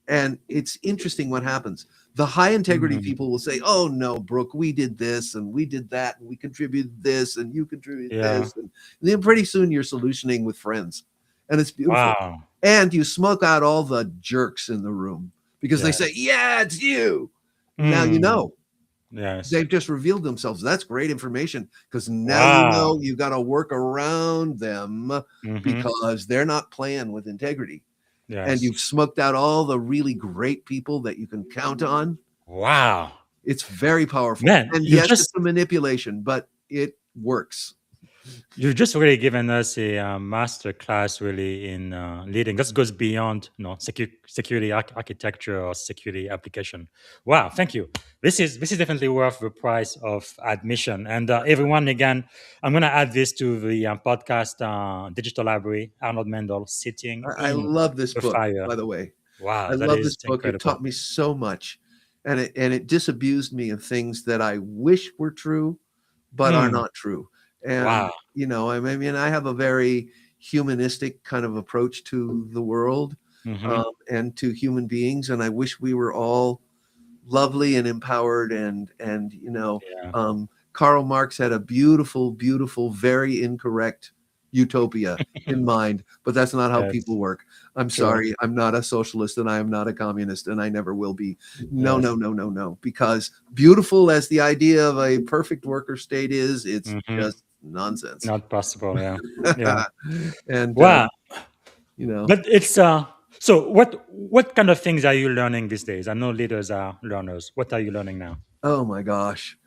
Speaker 4: And it's interesting what happens. The high integrity
Speaker 5: Mm.
Speaker 4: people will say, oh no, Brooke, we did this and we did that and we contributed this and you contributed
Speaker 5: Yeah.
Speaker 4: this. And then pretty soon you're solutioning with friends. And it's beautiful.
Speaker 5: Wow.
Speaker 4: And you smoke out all the jerks in the room because they say,
Speaker 5: Yes.
Speaker 4: yeah, it's you. Now you
Speaker 5: Mm.
Speaker 4: know.
Speaker 5: Yes.
Speaker 4: They've just revealed themselves. That's great information, because now you
Speaker 5: Wow.
Speaker 4: know you got to work around them
Speaker 5: Hmm.
Speaker 4: because they're not playing with integrity. And
Speaker 5: Yes.
Speaker 4: you've smoked out all the really great people that you can count on.
Speaker 5: Wow.
Speaker 4: It's very powerful.
Speaker 5: Man,
Speaker 4: And yes, it's a manipulation, but it works.
Speaker 5: you've just really given us a master class really in leading. That goes beyond security architecture or security application. Wow, thank you. This is definitely worth the price of admission. And everyone, again, I'm gonna add this to the podcast digital library. Arnold Mendel, sitting
Speaker 4: I
Speaker 5: in
Speaker 4: love this
Speaker 5: the
Speaker 4: book,
Speaker 5: fire.
Speaker 4: by the way.
Speaker 5: Wow,
Speaker 4: I
Speaker 5: that
Speaker 4: love
Speaker 5: is
Speaker 4: this book. It
Speaker 5: incredible.
Speaker 4: taught me so much, and it disabused me of things that I wish were true, but are
Speaker 5: Mm,
Speaker 4: not true. And
Speaker 5: wow.
Speaker 4: I mean, I have a very humanistic kind of approach to the world,
Speaker 5: Hmm.
Speaker 4: and to human beings, and I wish we were all lovely and empowered. And
Speaker 5: Yeah.
Speaker 4: Karl Marx had a beautiful, beautiful, very incorrect utopia in mind, but that's not how
Speaker 5: Yes.
Speaker 4: people work. I'm
Speaker 5: True.
Speaker 4: sorry, I'm not a socialist, and I am not a communist, and I never will be. No, no,
Speaker 5: Yes.
Speaker 4: no, no, no. Because beautiful as the idea of a perfect worker state is, it's
Speaker 5: Hmm.
Speaker 4: just nonsense.
Speaker 5: Not possible. Yeah. Yeah.
Speaker 4: And
Speaker 5: Wow.
Speaker 4: you know,
Speaker 5: But it's so what kind of things are you learning these days? I know leaders are learners. What are you learning now?
Speaker 4: oh my gosh.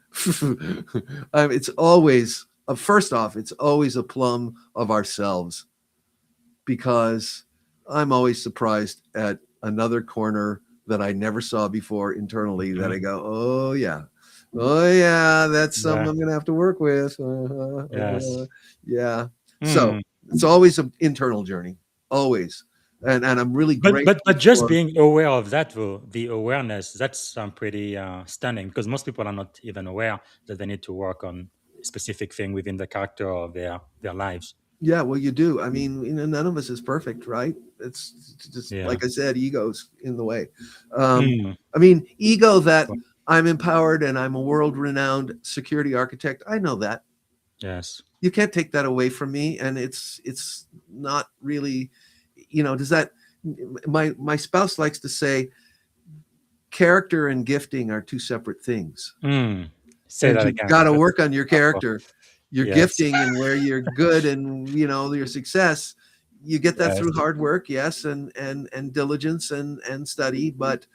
Speaker 4: It's always, first off, it's always a plum of ourselves, because I'm always surprised at another corner that I never saw before internally, that I
Speaker 5: Mhm.
Speaker 4: go, oh yeah, that's something
Speaker 5: Yeah.
Speaker 4: I'm going to have to work with.
Speaker 5: Yes.
Speaker 4: Yeah. So
Speaker 5: Hmm.
Speaker 4: it's always an internal journey, always. And I'm really
Speaker 5: But
Speaker 4: grateful
Speaker 5: just
Speaker 4: for,
Speaker 5: being aware of that though, the awareness, that's pretty stunning because most people are not even aware that they need to work on a specific thing within the character of their lives.
Speaker 4: yeah, well, you do. I mean, none of us is perfect, right? It's just,
Speaker 5: Yeah.
Speaker 4: like I said, ego's in the way. Um,
Speaker 5: Mm.
Speaker 4: I mean, ego that I'm empowered and I'm a world renowned security architect. I know that.
Speaker 5: Yes.
Speaker 4: You can't take that away from me. And it's not really, does that, my spouse likes to say character and gifting are two separate things.
Speaker 5: Mm. Say
Speaker 4: And
Speaker 5: that
Speaker 4: you've
Speaker 5: again.
Speaker 4: got to
Speaker 5: That's
Speaker 4: work on your
Speaker 5: powerful.
Speaker 4: character, your
Speaker 5: Yes.
Speaker 4: gifting, and where you're good, and your success. You get that
Speaker 5: Yes.
Speaker 4: through hard work, yes, and diligence and study, but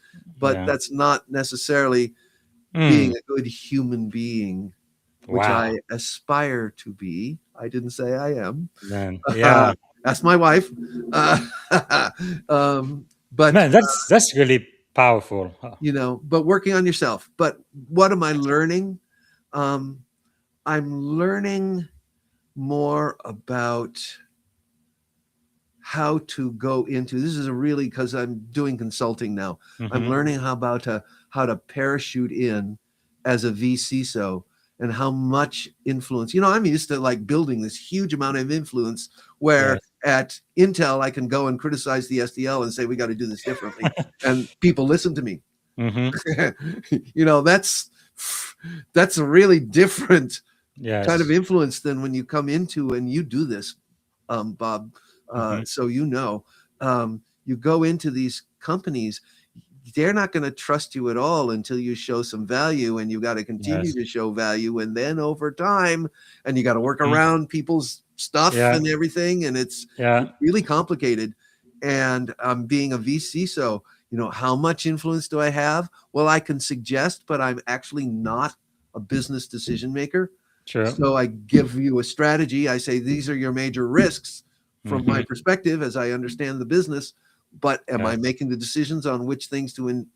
Speaker 5: Yeah.
Speaker 4: that's not necessarily being
Speaker 5: Mm.
Speaker 4: a good human being, which
Speaker 5: Wow.
Speaker 4: I aspire to be. I didn't say I am.
Speaker 5: Man. Yeah.
Speaker 4: Ask my wife. Uh, but
Speaker 5: Man, that's really powerful. Huh.
Speaker 4: but working on yourself. But what am I learning? Um, I'm learning more about how to go into this. Is a really, because I'm doing consulting now. I'm
Speaker 5: Hmm.
Speaker 4: learning how to parachute in as a VCSO, and how much influence. I'm used to like building this huge amount of influence, where
Speaker 5: Yes.
Speaker 4: at Intel I can go and criticize the SDL and say we got to do this differently, and people listen to me.
Speaker 5: Hmm.
Speaker 4: That's a really different kind of
Speaker 5: Yes.
Speaker 4: influence than when you come into and you do this, Bob.
Speaker 5: Hmm.
Speaker 4: So you go into these companies, they're not going to trust you at all until you show some value, and you got to continue
Speaker 5: Yes.
Speaker 4: to show value, and then over time, and you got to work
Speaker 5: Mhm.
Speaker 4: around people's stuff
Speaker 5: Yeah.
Speaker 4: and everything, and it's
Speaker 5: Yeah.
Speaker 4: really complicated. And being a VC, so how much influence do I have? Well, I can suggest, but I'm actually not a business decision maker.
Speaker 5: Sure.
Speaker 4: So I give you a strategy. I say, these are your major risks from my
Speaker 5: Hmm.
Speaker 4: perspective as I understand the business. But am I
Speaker 5: Yes.
Speaker 4: making the decisions on which things to No,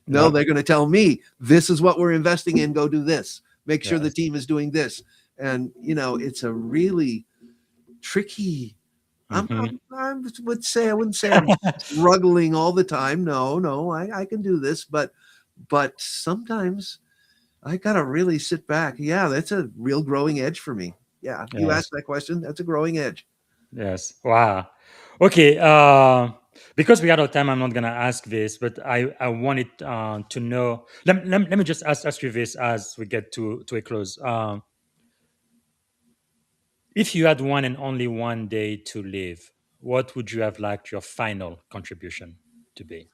Speaker 5: Nope.
Speaker 4: they're going to tell me, this is what we're investing in. Go do this. Make sure the
Speaker 5: Yes.
Speaker 4: team is doing this. And, it's a really tricky.
Speaker 5: Hmm.
Speaker 4: I wouldn't say I'm struggling all the time. No, no, I can do this. But sometimes I gotta really sit back. Yeah, that's a real growing edge for me. Yeah, you
Speaker 5: Yes.
Speaker 4: asked that question. That's a growing edge.
Speaker 5: Yes. Wow. Okay. Because we are out of time, I'm not gonna ask this, but I wanted to know. Let me just ask you this as we get to a close. If you had one and only one day to live, what would you have liked your final contribution to be?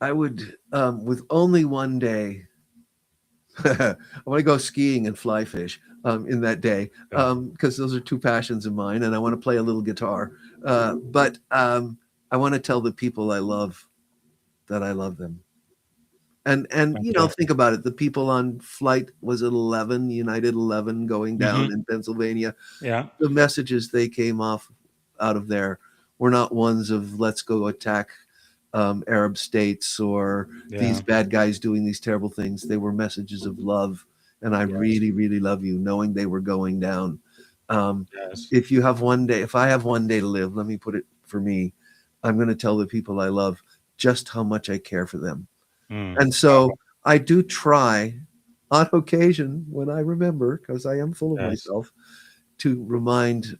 Speaker 4: I would, with only one day, I want to go skiing and fly fish in that day,
Speaker 5: Yeah.
Speaker 4: because those are two passions of mine, and I want to play a little guitar. But I want to tell the people I love that I love them. And
Speaker 5: Okay.
Speaker 4: think about it. The people on flight, was it 11, United 11, going
Speaker 5: Hmm.
Speaker 4: down in Pennsylvania,
Speaker 5: Yeah.
Speaker 4: the messages they came off out of there were not ones of let's go attack Arab states, or these
Speaker 5: Yeah.
Speaker 4: bad guys doing these terrible things. They were messages of love, and I
Speaker 5: Yes.
Speaker 4: really, really love you, knowing they were going down. Um,
Speaker 5: Yes.
Speaker 4: if I have one day to live, let me put it for me. I'm going to tell the people I love just how much I care for them.
Speaker 5: Mm.
Speaker 4: And so I do try on occasion when I remember, because I am full of
Speaker 5: Yes.
Speaker 4: myself, to remind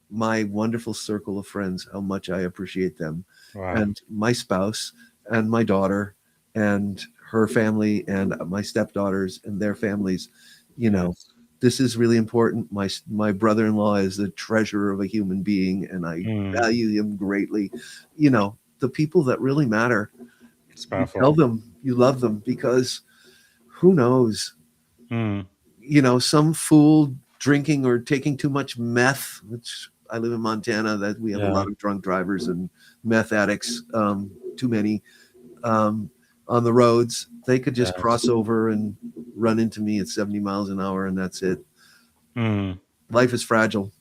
Speaker 4: my wonderful circle of friends how much I appreciate them,
Speaker 5: Wow.
Speaker 4: and my spouse and my daughter and her family and my stepdaughters and their families. You know,
Speaker 5: Yes.
Speaker 4: this is really important. My brother-in-law is the treasure of a human being, and I
Speaker 5: Mm.
Speaker 4: value him greatly. You know, the people that really matter,
Speaker 5: It's
Speaker 4: you tell
Speaker 5: powerful.
Speaker 4: them you love them, because who knows?
Speaker 5: Mm.
Speaker 4: You know, some fool drinking or taking too much meth, which I live in Montana, that we have a
Speaker 5: Yeah.
Speaker 4: lot of drunk drivers and meth addicts, too many, on the roads. They could just
Speaker 5: Yes.
Speaker 4: cross over and run into me at 70 miles an hour, and that's it.
Speaker 5: Mm.
Speaker 4: Life is fragile.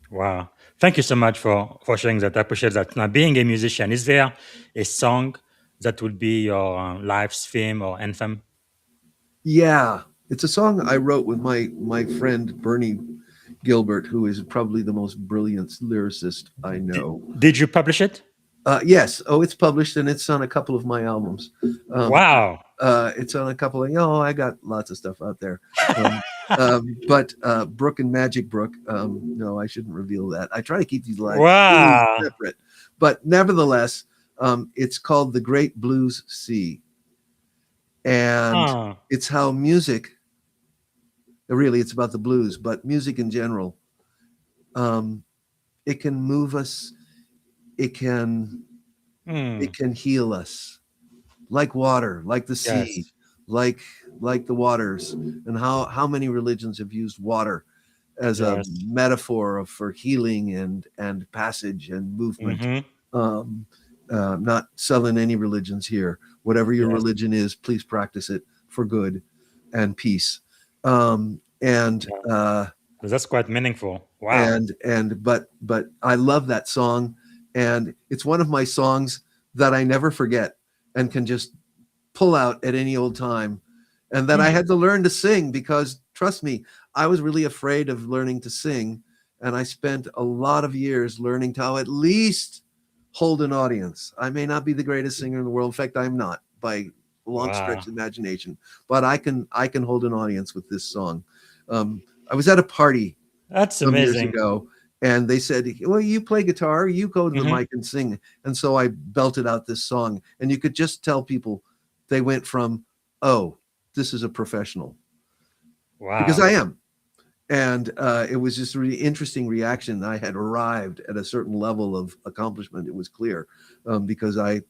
Speaker 5: Wow. Thank you so much for sharing that. I appreciate that. Now, being a musician, is there a song that would be your life's theme or anthem?
Speaker 4: Yeah, it's a song I wrote with my friend Bernie Gilbert, who is probably the most brilliant lyricist I
Speaker 5: Did,
Speaker 4: know.
Speaker 5: did you publish it?
Speaker 4: Yes. Oh, it's published, and it's on a couple of my albums. Um,
Speaker 5: Wow.
Speaker 4: it's on a couple of, I got lots of stuff out there. Um, but Brook and Magic Brook, no, I shouldn't reveal that. I try to keep these lives really
Speaker 5: Wow.
Speaker 4: separate. But nevertheless, it's called The Great Blues Sea. And
Speaker 5: Huh.
Speaker 4: it's how music, really, it's about the blues, but music in general, um, it can move us. It can
Speaker 5: Mm.
Speaker 4: it can heal us, like water, like the sea,
Speaker 5: Yes.
Speaker 4: like the waters. And how many religions have used water as a
Speaker 5: Yes.
Speaker 4: metaphor for healing and passage and movement.
Speaker 5: Mm-hmm.
Speaker 4: Um, not selling any religions here. Whatever your
Speaker 5: Yes.
Speaker 4: religion is, please practice it for good and peace. Um, and
Speaker 5: Yeah.
Speaker 4: uh,
Speaker 5: That's quite meaningful. Wow.
Speaker 4: but I love that song, and it's one of my songs that I never forget and can just pull out at any old time, and that I
Speaker 5: Mm.
Speaker 4: had to learn to sing, because trust me, I was really afraid of learning to sing, and I spent a lot of years learning how at least hold an audience. I may not be the greatest singer in the world. In fact, I'm not by a long
Speaker 5: Wow.
Speaker 4: stretch of imagination, but I can hold an audience with this song. I was at a party
Speaker 5: That's
Speaker 4: some years
Speaker 5: amazing.
Speaker 4: ago, and they said, well, you play guitar, you go to the
Speaker 5: Mm-hmm.
Speaker 4: mic and sing. And so I belted out this song, and you could just tell people, they went from, oh, this is a professional, because
Speaker 5: Wow.
Speaker 4: I am. And it was just a really interesting reaction. I had arrived at a certain level of accomplishment. It was clear, because I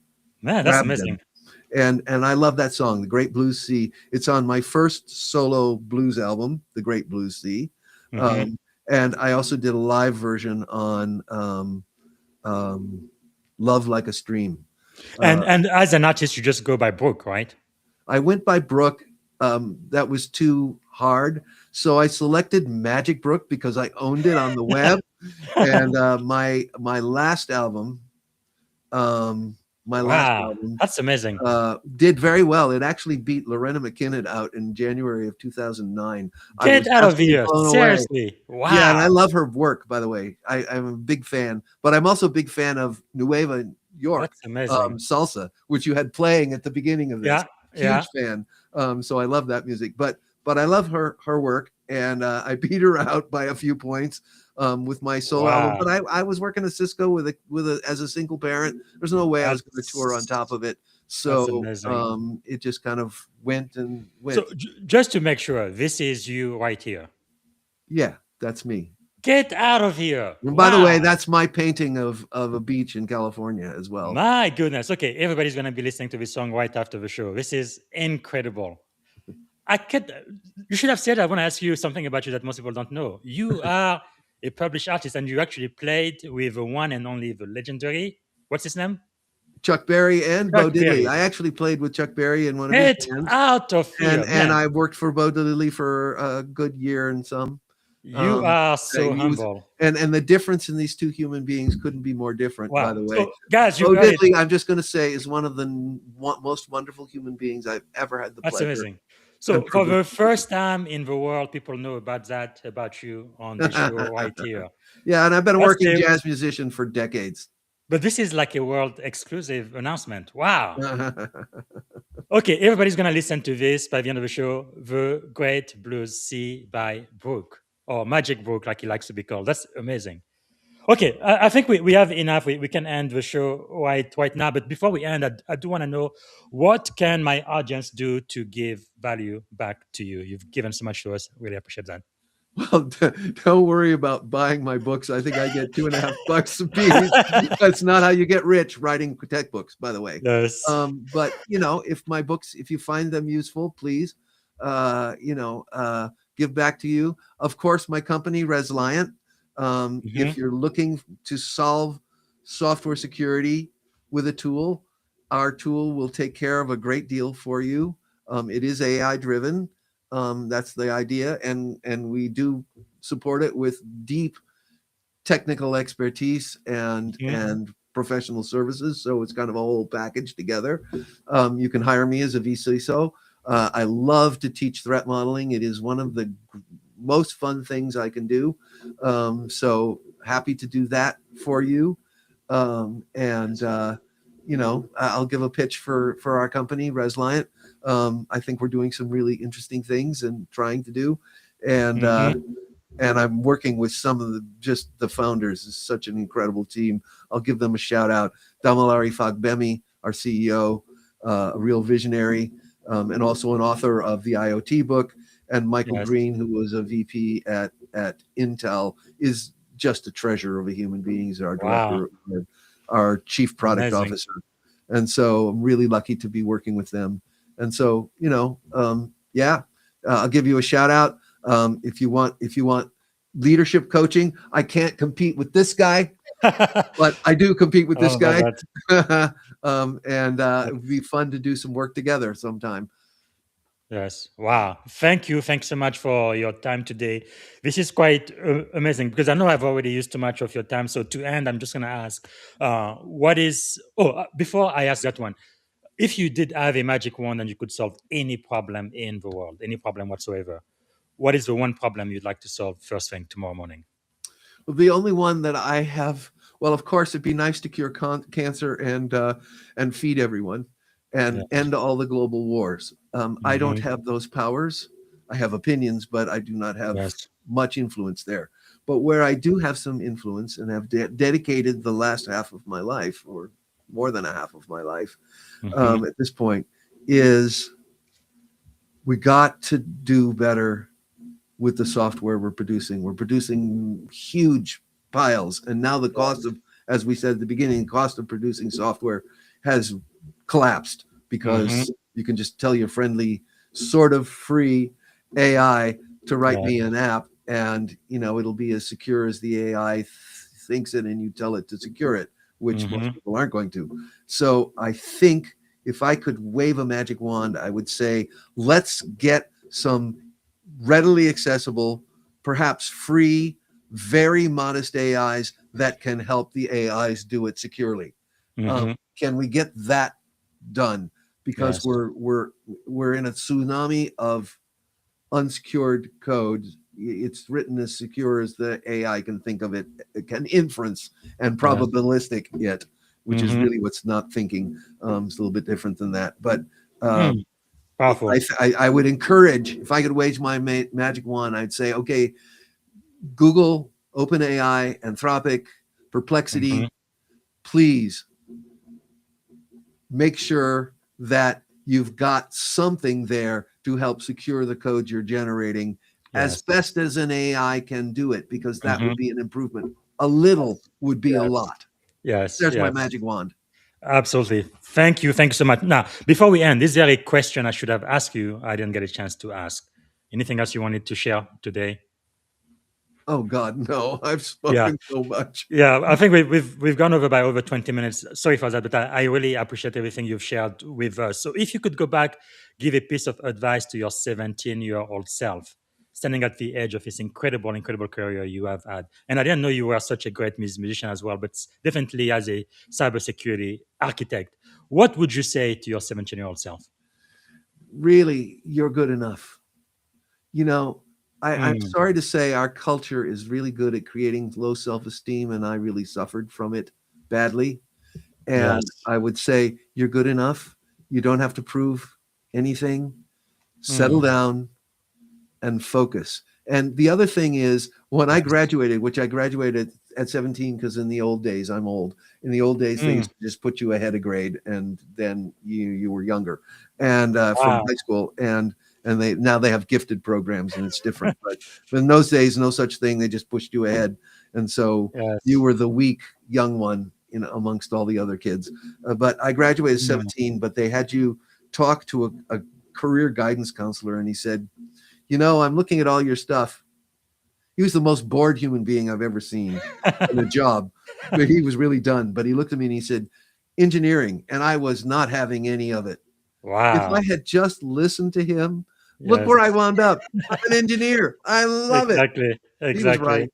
Speaker 5: Man, that's
Speaker 4: grabbed them.
Speaker 5: amazing.
Speaker 4: And I love that song, The Great Blues Sea. It's on my first solo blues album, The Great Blues Sea.
Speaker 5: Mm-hmm.
Speaker 4: And I also did a live version on Love Like a Stream.
Speaker 5: And as an artist, you just go by Brook, right?
Speaker 4: I went by Brook. That was too hard. So I selected Magic Brook because I owned it on the web. And my last album,
Speaker 5: Wow, that's amazing.
Speaker 4: did very well. It actually beat Lorena McKinnon out in January of 2009. I
Speaker 5: Get
Speaker 4: was
Speaker 5: out of
Speaker 4: absolutely
Speaker 5: here.
Speaker 4: blown away.
Speaker 5: Seriously.
Speaker 4: Yeah, and I
Speaker 5: Wow.
Speaker 4: love her work, by the way. I'm a big fan, but I'm also a big fan of Nueva York
Speaker 5: That's amazing.
Speaker 4: salsa, which you had playing at the beginning of this.
Speaker 5: Yeah. Yeah.
Speaker 4: Huge fan. So I love that music, but I love her work, and I beat her out by a few points with my solo album.
Speaker 5: Wow.
Speaker 4: But I was working at Cisco with a as a single parent. There's no way I was going to tour on top of it.
Speaker 5: That's
Speaker 4: So
Speaker 5: amazing.
Speaker 4: it just kind of went and
Speaker 5: So
Speaker 4: went.
Speaker 5: just to make sure, this is you right here.
Speaker 4: Yeah, that's me.
Speaker 5: Get out of here.
Speaker 4: And by the way,
Speaker 5: Wow.
Speaker 4: that's my painting of a beach in California as well.
Speaker 5: My goodness. Okay, everybody's going to be listening to this song right after the show. This is incredible. You should have said, I want to ask you something about you that most people don't know. You are a published artist, and you actually played with the one and only the legendary, what's his name?
Speaker 4: Chuck Berry and
Speaker 5: Chuck
Speaker 4: Bo Diddley.
Speaker 5: Berry.
Speaker 4: I actually played with Chuck Berry in one of his
Speaker 5: Get
Speaker 4: bands,
Speaker 5: out of here,
Speaker 4: and
Speaker 5: man.
Speaker 4: I worked for Bo Diddley for a good year and some.
Speaker 5: You are so
Speaker 4: He was,
Speaker 5: humble.
Speaker 4: and the difference in these two human beings couldn't be more different. By
Speaker 5: Wow.
Speaker 4: the way,
Speaker 5: So, guys, you
Speaker 4: Bo
Speaker 5: got it.
Speaker 4: Diddley, I'm just going to say, is one of the most wonderful human beings I've ever had the
Speaker 5: That's
Speaker 4: pleasure.
Speaker 5: amazing. So, for the first time in the world, people know about you on the show right here.
Speaker 4: Yeah, and I've been a
Speaker 5: That's
Speaker 4: working
Speaker 5: the-
Speaker 4: jazz musician for decades.
Speaker 5: But this is like a world exclusive announcement. Wow. Okay, everybody's gonna listen to this by the end of the show. The Great Blues Sea by Brook, or Magic Brook, like he likes to be called. That's amazing. Okay, I think we have enough. We can end the show right now. But before we end, I do want to know, what can my audience do to give value back to you? You've given so much to us. Really appreciate that.
Speaker 4: Well, don't worry about buying my books. I think I get $2.50 a piece. That's not how you get rich writing tech books, by the way.
Speaker 5: Yes.
Speaker 4: But if my books, if you find them useful, please, give back to you. Of course, my company, Resiliant. If you're looking to solve software security with a tool, our tool will take care of a great deal for you. It is AI driven. That's the idea, and we do support it with deep technical expertise and professional services. So it's kind of a whole package together. You can hire me as a VCISO. I love to teach threat modeling. It is one of the most fun things I can do. So happy to do that for you. I'll give a pitch for our company, Resiliant. I think we're doing some really interesting things and trying to do. And I'm working with some of the founders. It's such an incredible team. I'll give them a shout out. Damilare Fagbemi, our CEO, a real visionary, and also an author of the IoT book. And Michael Green, who was a VP at Intel, is just a treasure of a human being. He's our director, our chief product officer. And so I'm really lucky to be working with them. And so, I'll give you a shout out. If you want leadership coaching, I can't compete with this guy, but I do compete with this guy. It would be fun to do some work together sometime.
Speaker 5: Yes. Wow. Thank you. Thanks so much for your time today. This is quite amazing, because I know I've already used too much of your time. So to end, I'm just going to ask, before I ask that one, if you did have a magic wand and you could solve any problem in the world, any problem whatsoever, what is the one problem you'd like to solve first thing tomorrow morning?
Speaker 4: Well, the only one that I have, well, of course, it'd be nice to cure cancer and feed everyone and end all the global wars. I don't have those powers. I have opinions, but I do not have much influence there. But where I do have some influence and have dedicated the last half of my life, or more than a half of my life at this point, is we got to do better with the software we're producing. We're producing huge piles. And now the cost of, as we said at the beginning, the cost of producing software has collapsed, because you can just tell your friendly, sort of free AI to write me an app, and it'll be as secure as the AI thinks it, and you tell it to secure it, which most people aren't going to. So I think if I could wave a magic wand, I would say, let's get some readily accessible, perhaps free, very modest AIs that can help the AIs do it securely. Can we get that done? Because we're in a tsunami of unsecured code. It's written as secure as the AI can think of it. It can inference and probabilistic it, which is really what's not thinking. It's a little bit different than that. But
Speaker 5: powerful.
Speaker 4: I would encourage, if I could wage my magic wand, I'd say, okay, Google, OpenAI, Anthropic, Perplexity, please make sure that you've got something there to help secure the code you're generating as best as an AI can do it, because that would be an improvement. A little would be a lot. There's my magic wand.
Speaker 5: Absolutely. Thank you. Thank you so much. Now, before we end, is there a question I should have asked you I didn't get a chance to ask? Anything else you wanted to share today?
Speaker 4: Oh God, no! I've spoken so much.
Speaker 5: Yeah, I think we've gone over by over 20 minutes. Sorry for that, but I really appreciate everything you've shared with us. So if you could go back, give a piece of advice to your 17-year-old self, standing at the edge of this incredible career you have had. And I didn't know you were such a great musician as well, but definitely as a cybersecurity architect, what would you say to your 17-year-old self?
Speaker 4: Really, you're good enough. I'm sorry to say our culture is really good at creating low self-esteem, and I really suffered from it badly. And
Speaker 5: Yes.
Speaker 4: I would say, you're good enough. You don't have to prove anything. Settle
Speaker 5: Mm.
Speaker 4: down and focus. And the other thing is, when I
Speaker 5: Yes.
Speaker 4: graduated, which I graduated at 17, because in the old days, I'm old. In the old days, they
Speaker 5: Mm.
Speaker 4: used to just put you ahead of grade, and then you were younger, and from
Speaker 5: Wow.
Speaker 4: high school, and they now they have gifted programs, and it's different. But in those days, no such thing. They just pushed you ahead, and so you
Speaker 5: Yes.
Speaker 4: were the weak young one amongst all the other kids. But I graduated at
Speaker 5: Mm.
Speaker 4: 17, but they had you talk to a career guidance counselor, and he said, I'm looking at all your stuff. He was the most bored human being I've ever seen in a job, but he was really done. But he looked at me and he said, engineering. And I was not having any of it. If I
Speaker 5: Wow.
Speaker 4: had just listened to him, look
Speaker 5: Yes.
Speaker 4: where I wound up. I'm an engineer. I love it.
Speaker 5: Exactly.
Speaker 4: He was
Speaker 5: Exactly.
Speaker 4: right.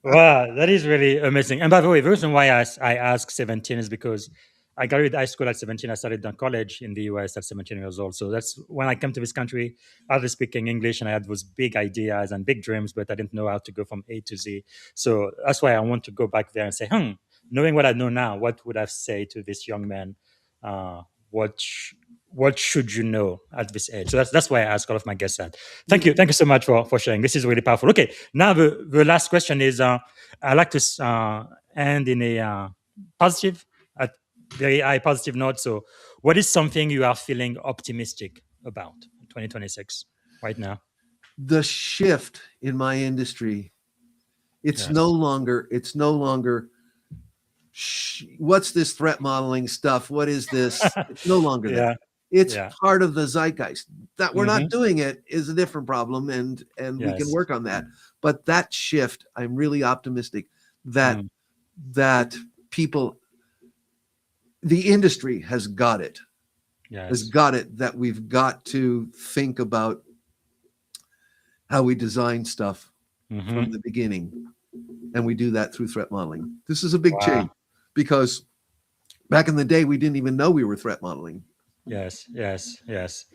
Speaker 5: Wow, that is really amazing. And by the way, the reason why I ask 17 is because I graduated high school at 17. I started on college in the US at 17 years old. So that's when I came to this country, I was speaking English and I had those big ideas and big dreams, but I didn't know how to go from A to Z. So that's why I want to go back there and say, knowing what I know now, what would I say to this young man? Uh, what what should you know at this age? So that's why I ask all of my guests that. Thank you so much for sharing. This is really powerful. Okay, now the last question is I like to end in a positive, a very high positive note. So, what is something you are feeling optimistic about in 2026 right now?
Speaker 4: The shift in my industry, it's no
Speaker 5: Yes.
Speaker 4: longer, what's this threat modeling stuff? What is this? It's no longer that.
Speaker 5: Yeah.
Speaker 4: It's
Speaker 5: Yeah.
Speaker 4: part of the zeitgeist. That we're
Speaker 5: Mm-hmm.
Speaker 4: not doing it is a different problem, and we can
Speaker 5: Yes.
Speaker 4: work on that. But that shift, I'm really optimistic that
Speaker 5: Mm.
Speaker 4: that people, the industry has got it,
Speaker 5: Yes.
Speaker 4: that we've got to think about how we design stuff from
Speaker 5: Mm-hmm.
Speaker 4: the beginning, and we do that through threat modeling. This is a big
Speaker 5: Wow.
Speaker 4: change, because back in the day, we didn't even know we were threat modeling.
Speaker 5: Yes. Yes. Yes.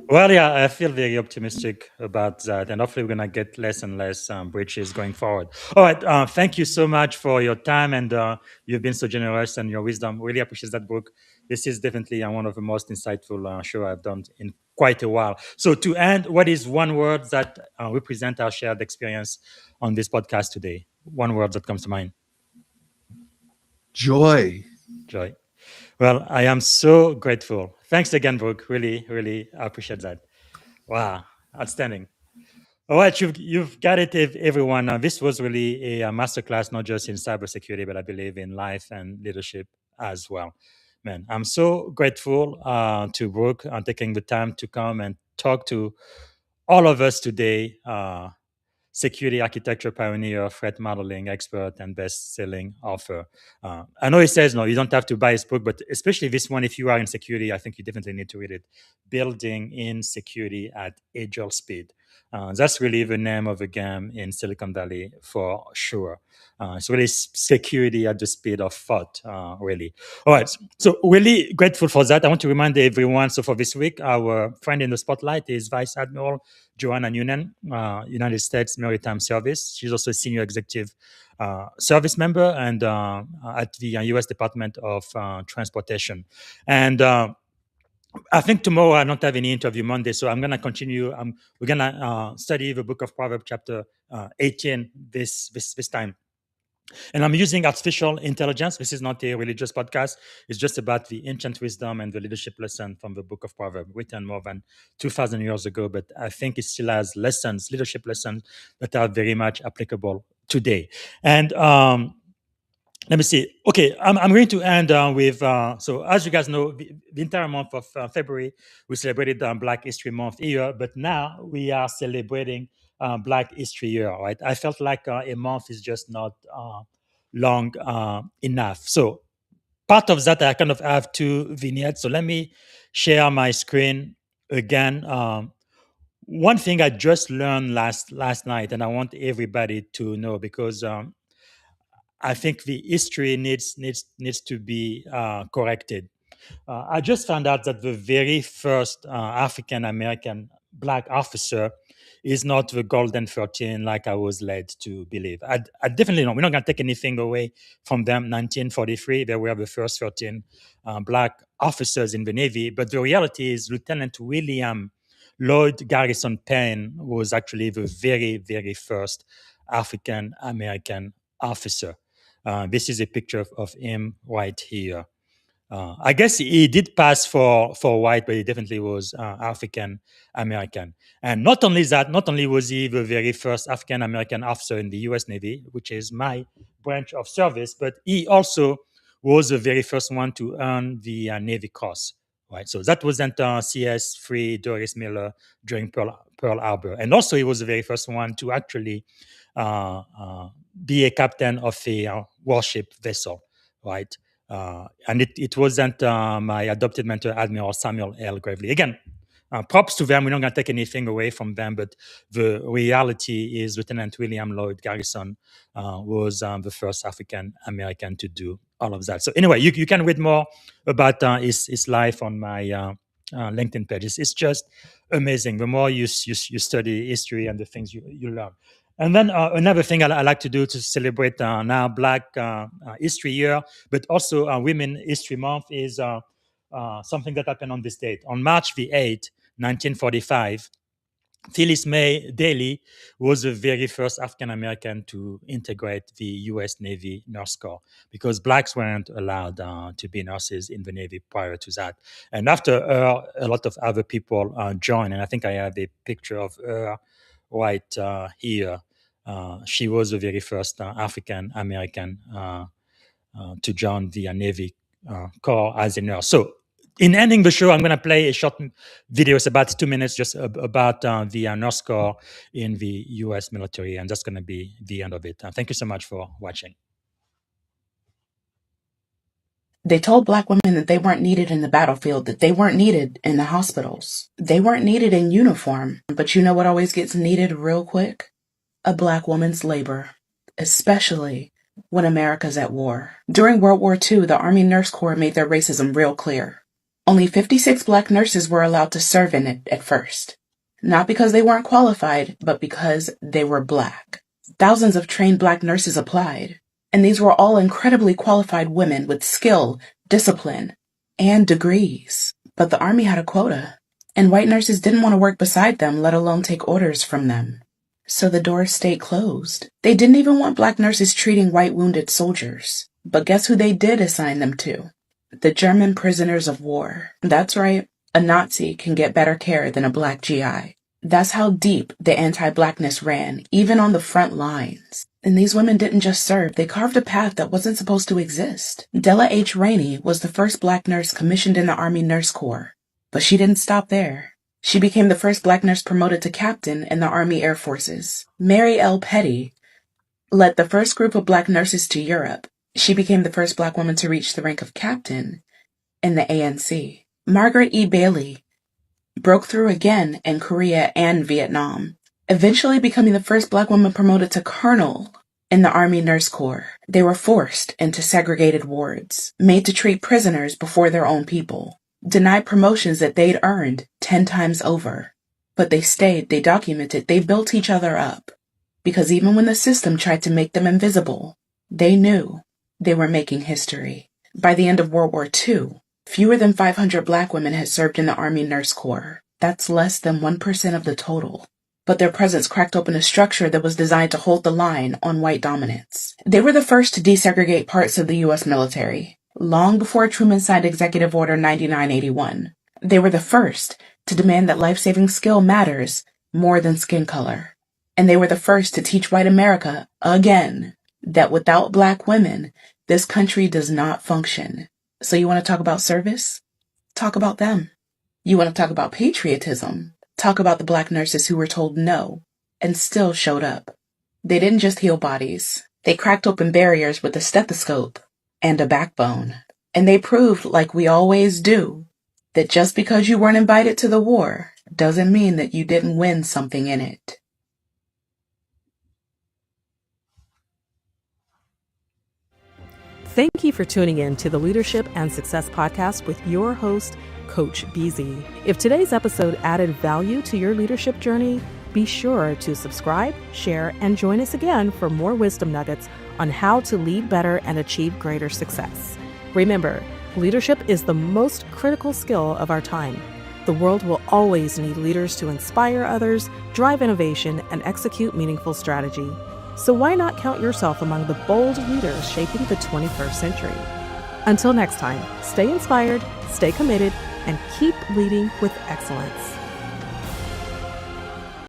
Speaker 5: Well, yeah, I feel very optimistic about that, and hopefully, we're gonna get less and less breaches going forward. All right, thank you so much for your time, and you've been so generous and your wisdom. Really appreciate that book. This is definitely one of the most insightful show I've done in quite a while. So, to end, what is one word that represent our shared experience on this podcast today? One word that comes to mind.
Speaker 4: Joy.
Speaker 5: Joy. Well, I am so grateful. Thanks again, Brooke. Really, really appreciate that. Wow, outstanding. All right, you've got it, everyone. This was really a masterclass, not just in cybersecurity, but I believe in life and leadership as well. Man, I'm so grateful to Brooke on taking the time to come and talk to all of us today. Security architecture pioneer, threat modeling expert, and best-selling author. I know he says no, you don't have to buy his book, but especially this one, if you are in security, I think you definitely need to read it. Building in Security at Agile Speed. That's really the name of the game in Silicon Valley for sure. It's really security at the speed of thought, really. All right, so really grateful for that. I want to remind everyone, so for this week, our friend in the spotlight is Vice Admiral Joanna Noonan, United States Maritime Service. She's also a senior executive service member and at the U.S. Department of Transportation. And I think tomorrow I don't have any interview Monday, so I'm going to continue. We're going to study the book of Proverbs, chapter 18, this time. And I'm using artificial intelligence. This is not a religious podcast. It's just about the ancient wisdom and the leadership lesson from the book of Proverbs, written more than 2,000 years ago. But I think it still has lessons, leadership lessons that are very much applicable today. And let me see. Okay, I'm going to end with so as you guys know, the entire month of February we celebrated Black History Month here, but now we are celebrating Black History Year. Right? I felt like a month is just not long enough. So part of that, I kind of have two vignettes. So let me share my screen again. One thing I just learned last night, and I want everybody to know because I think the history needs to be corrected. I just found out that the very first African American black officer is not the golden 13 like I was led to believe. I definitely know we're not going to take anything away from them. 1943, they were the first 13 Black officers in the Navy. But the reality is Lieutenant William Lloyd Garrison Payne was actually the very, very first African American officer. This is a picture of him right here. I guess he did pass for white, but he definitely was African American. And not only that, not only was he the very first African American officer in the U.S. Navy, which is my branch of service, but he also was the very first one to earn the Navy Cross. Right, so that wasn't CS Free Doris Miller during Pearl Harbor, and also he was the very first one to actually be a captain of a warship vessel. Right. And it wasn't my adopted mentor, Admiral Samuel L. Gravely. Again, props to them. We're not going to take anything away from them, but the reality is Lieutenant William Lloyd Garrison was the first African American to do all of that. So anyway, you can read more about his life on my LinkedIn page. It's just amazing. The more you study history and the things you learn. And then another thing I like to do to celebrate now Black History Year, but also Women History Month is something that happened on this date. On March the 8th, 1945, Phyllis May Daly was the very first African-American to integrate the U.S. Navy Nurse Corps because Blacks weren't allowed to be nurses in the Navy prior to that. And after her, a lot of other people joined, and I think I have a picture of her right here. She was the very first African American to join the Navy Corps as a nurse. So, in ending the show, I'm going to play a short video. It's about 2 minutes, just about the Nurse Corps in the U.S. military, and that's going to be the end of it. Thank you so much for watching.
Speaker 6: They told Black women that they weren't needed in the battlefield, that they weren't needed in the hospitals. They weren't needed in uniform. But you know what always gets needed real quick? A Black woman's labor, especially when America's at war. During World War II, the Army Nurse Corps made their racism real clear. Only 56 Black nurses were allowed to serve in it at first. Not because they weren't qualified, but because they were Black. Thousands of trained Black nurses applied. And these were all incredibly qualified women with skill, discipline, and degrees. But the Army had a quota, and white nurses didn't want to work beside them, let alone take orders from them. So the doors stayed closed. They didn't even want Black nurses treating white wounded soldiers. But guess who they did assign them to? The German prisoners of war. That's right, a Nazi can get better care than a Black GI. That's how deep the anti-Blackness ran, even on the front lines. And these women didn't just serve, they carved a path that wasn't supposed to exist. Della H. Rainey was the first Black nurse commissioned in the Army Nurse Corps. But she didn't stop there. She became the first Black nurse promoted to captain in the Army Air Forces. Mary L. Petty led the first group of Black nurses to Europe. She became the first Black woman to reach the rank of captain in the ANC. Margaret E. Bailey broke through again in Korea and Vietnam, eventually becoming the first Black woman promoted to colonel in the Army Nurse Corps. They were forced into segregated wards, made to treat prisoners before their own people, denied promotions that they'd earned 10 times over. But they stayed, they documented, they built each other up. Because even when the system tried to make them invisible, they knew they were making history. By the end of World War II, fewer than 500 Black women had served in the Army Nurse Corps. That's less than 1% of the total. But their presence cracked open a structure that was designed to hold the line on white dominance. They were the first to desegregate parts of the U.S. military, long before Truman signed Executive Order 9981. They were the first to demand that life-saving skill matters more than skin color. And they were the first to teach white America, again, that without Black women, this country does not function. So you want to talk about service? Talk about them. You want to talk about patriotism? Talk about the Black nurses who were told no and still showed up. They didn't just heal bodies. They cracked open barriers with a stethoscope and a backbone. And they proved, like we always do, that just because you weren't invited to the war doesn't mean that you didn't win something in it.
Speaker 2: Thank you for tuning in to the Leadership and Success Podcast with your host, Coach BZ. If today's episode added value to your leadership journey, Be sure to subscribe, share, and join us again for more wisdom nuggets on how to lead better and achieve greater success. Remember, leadership is the most critical skill of our time. The world will always need leaders to inspire others, drive innovation, and execute meaningful strategy. So why not count yourself among the bold leaders shaping the 21st century? Until next time, stay inspired, stay committed, and keep leading with excellence.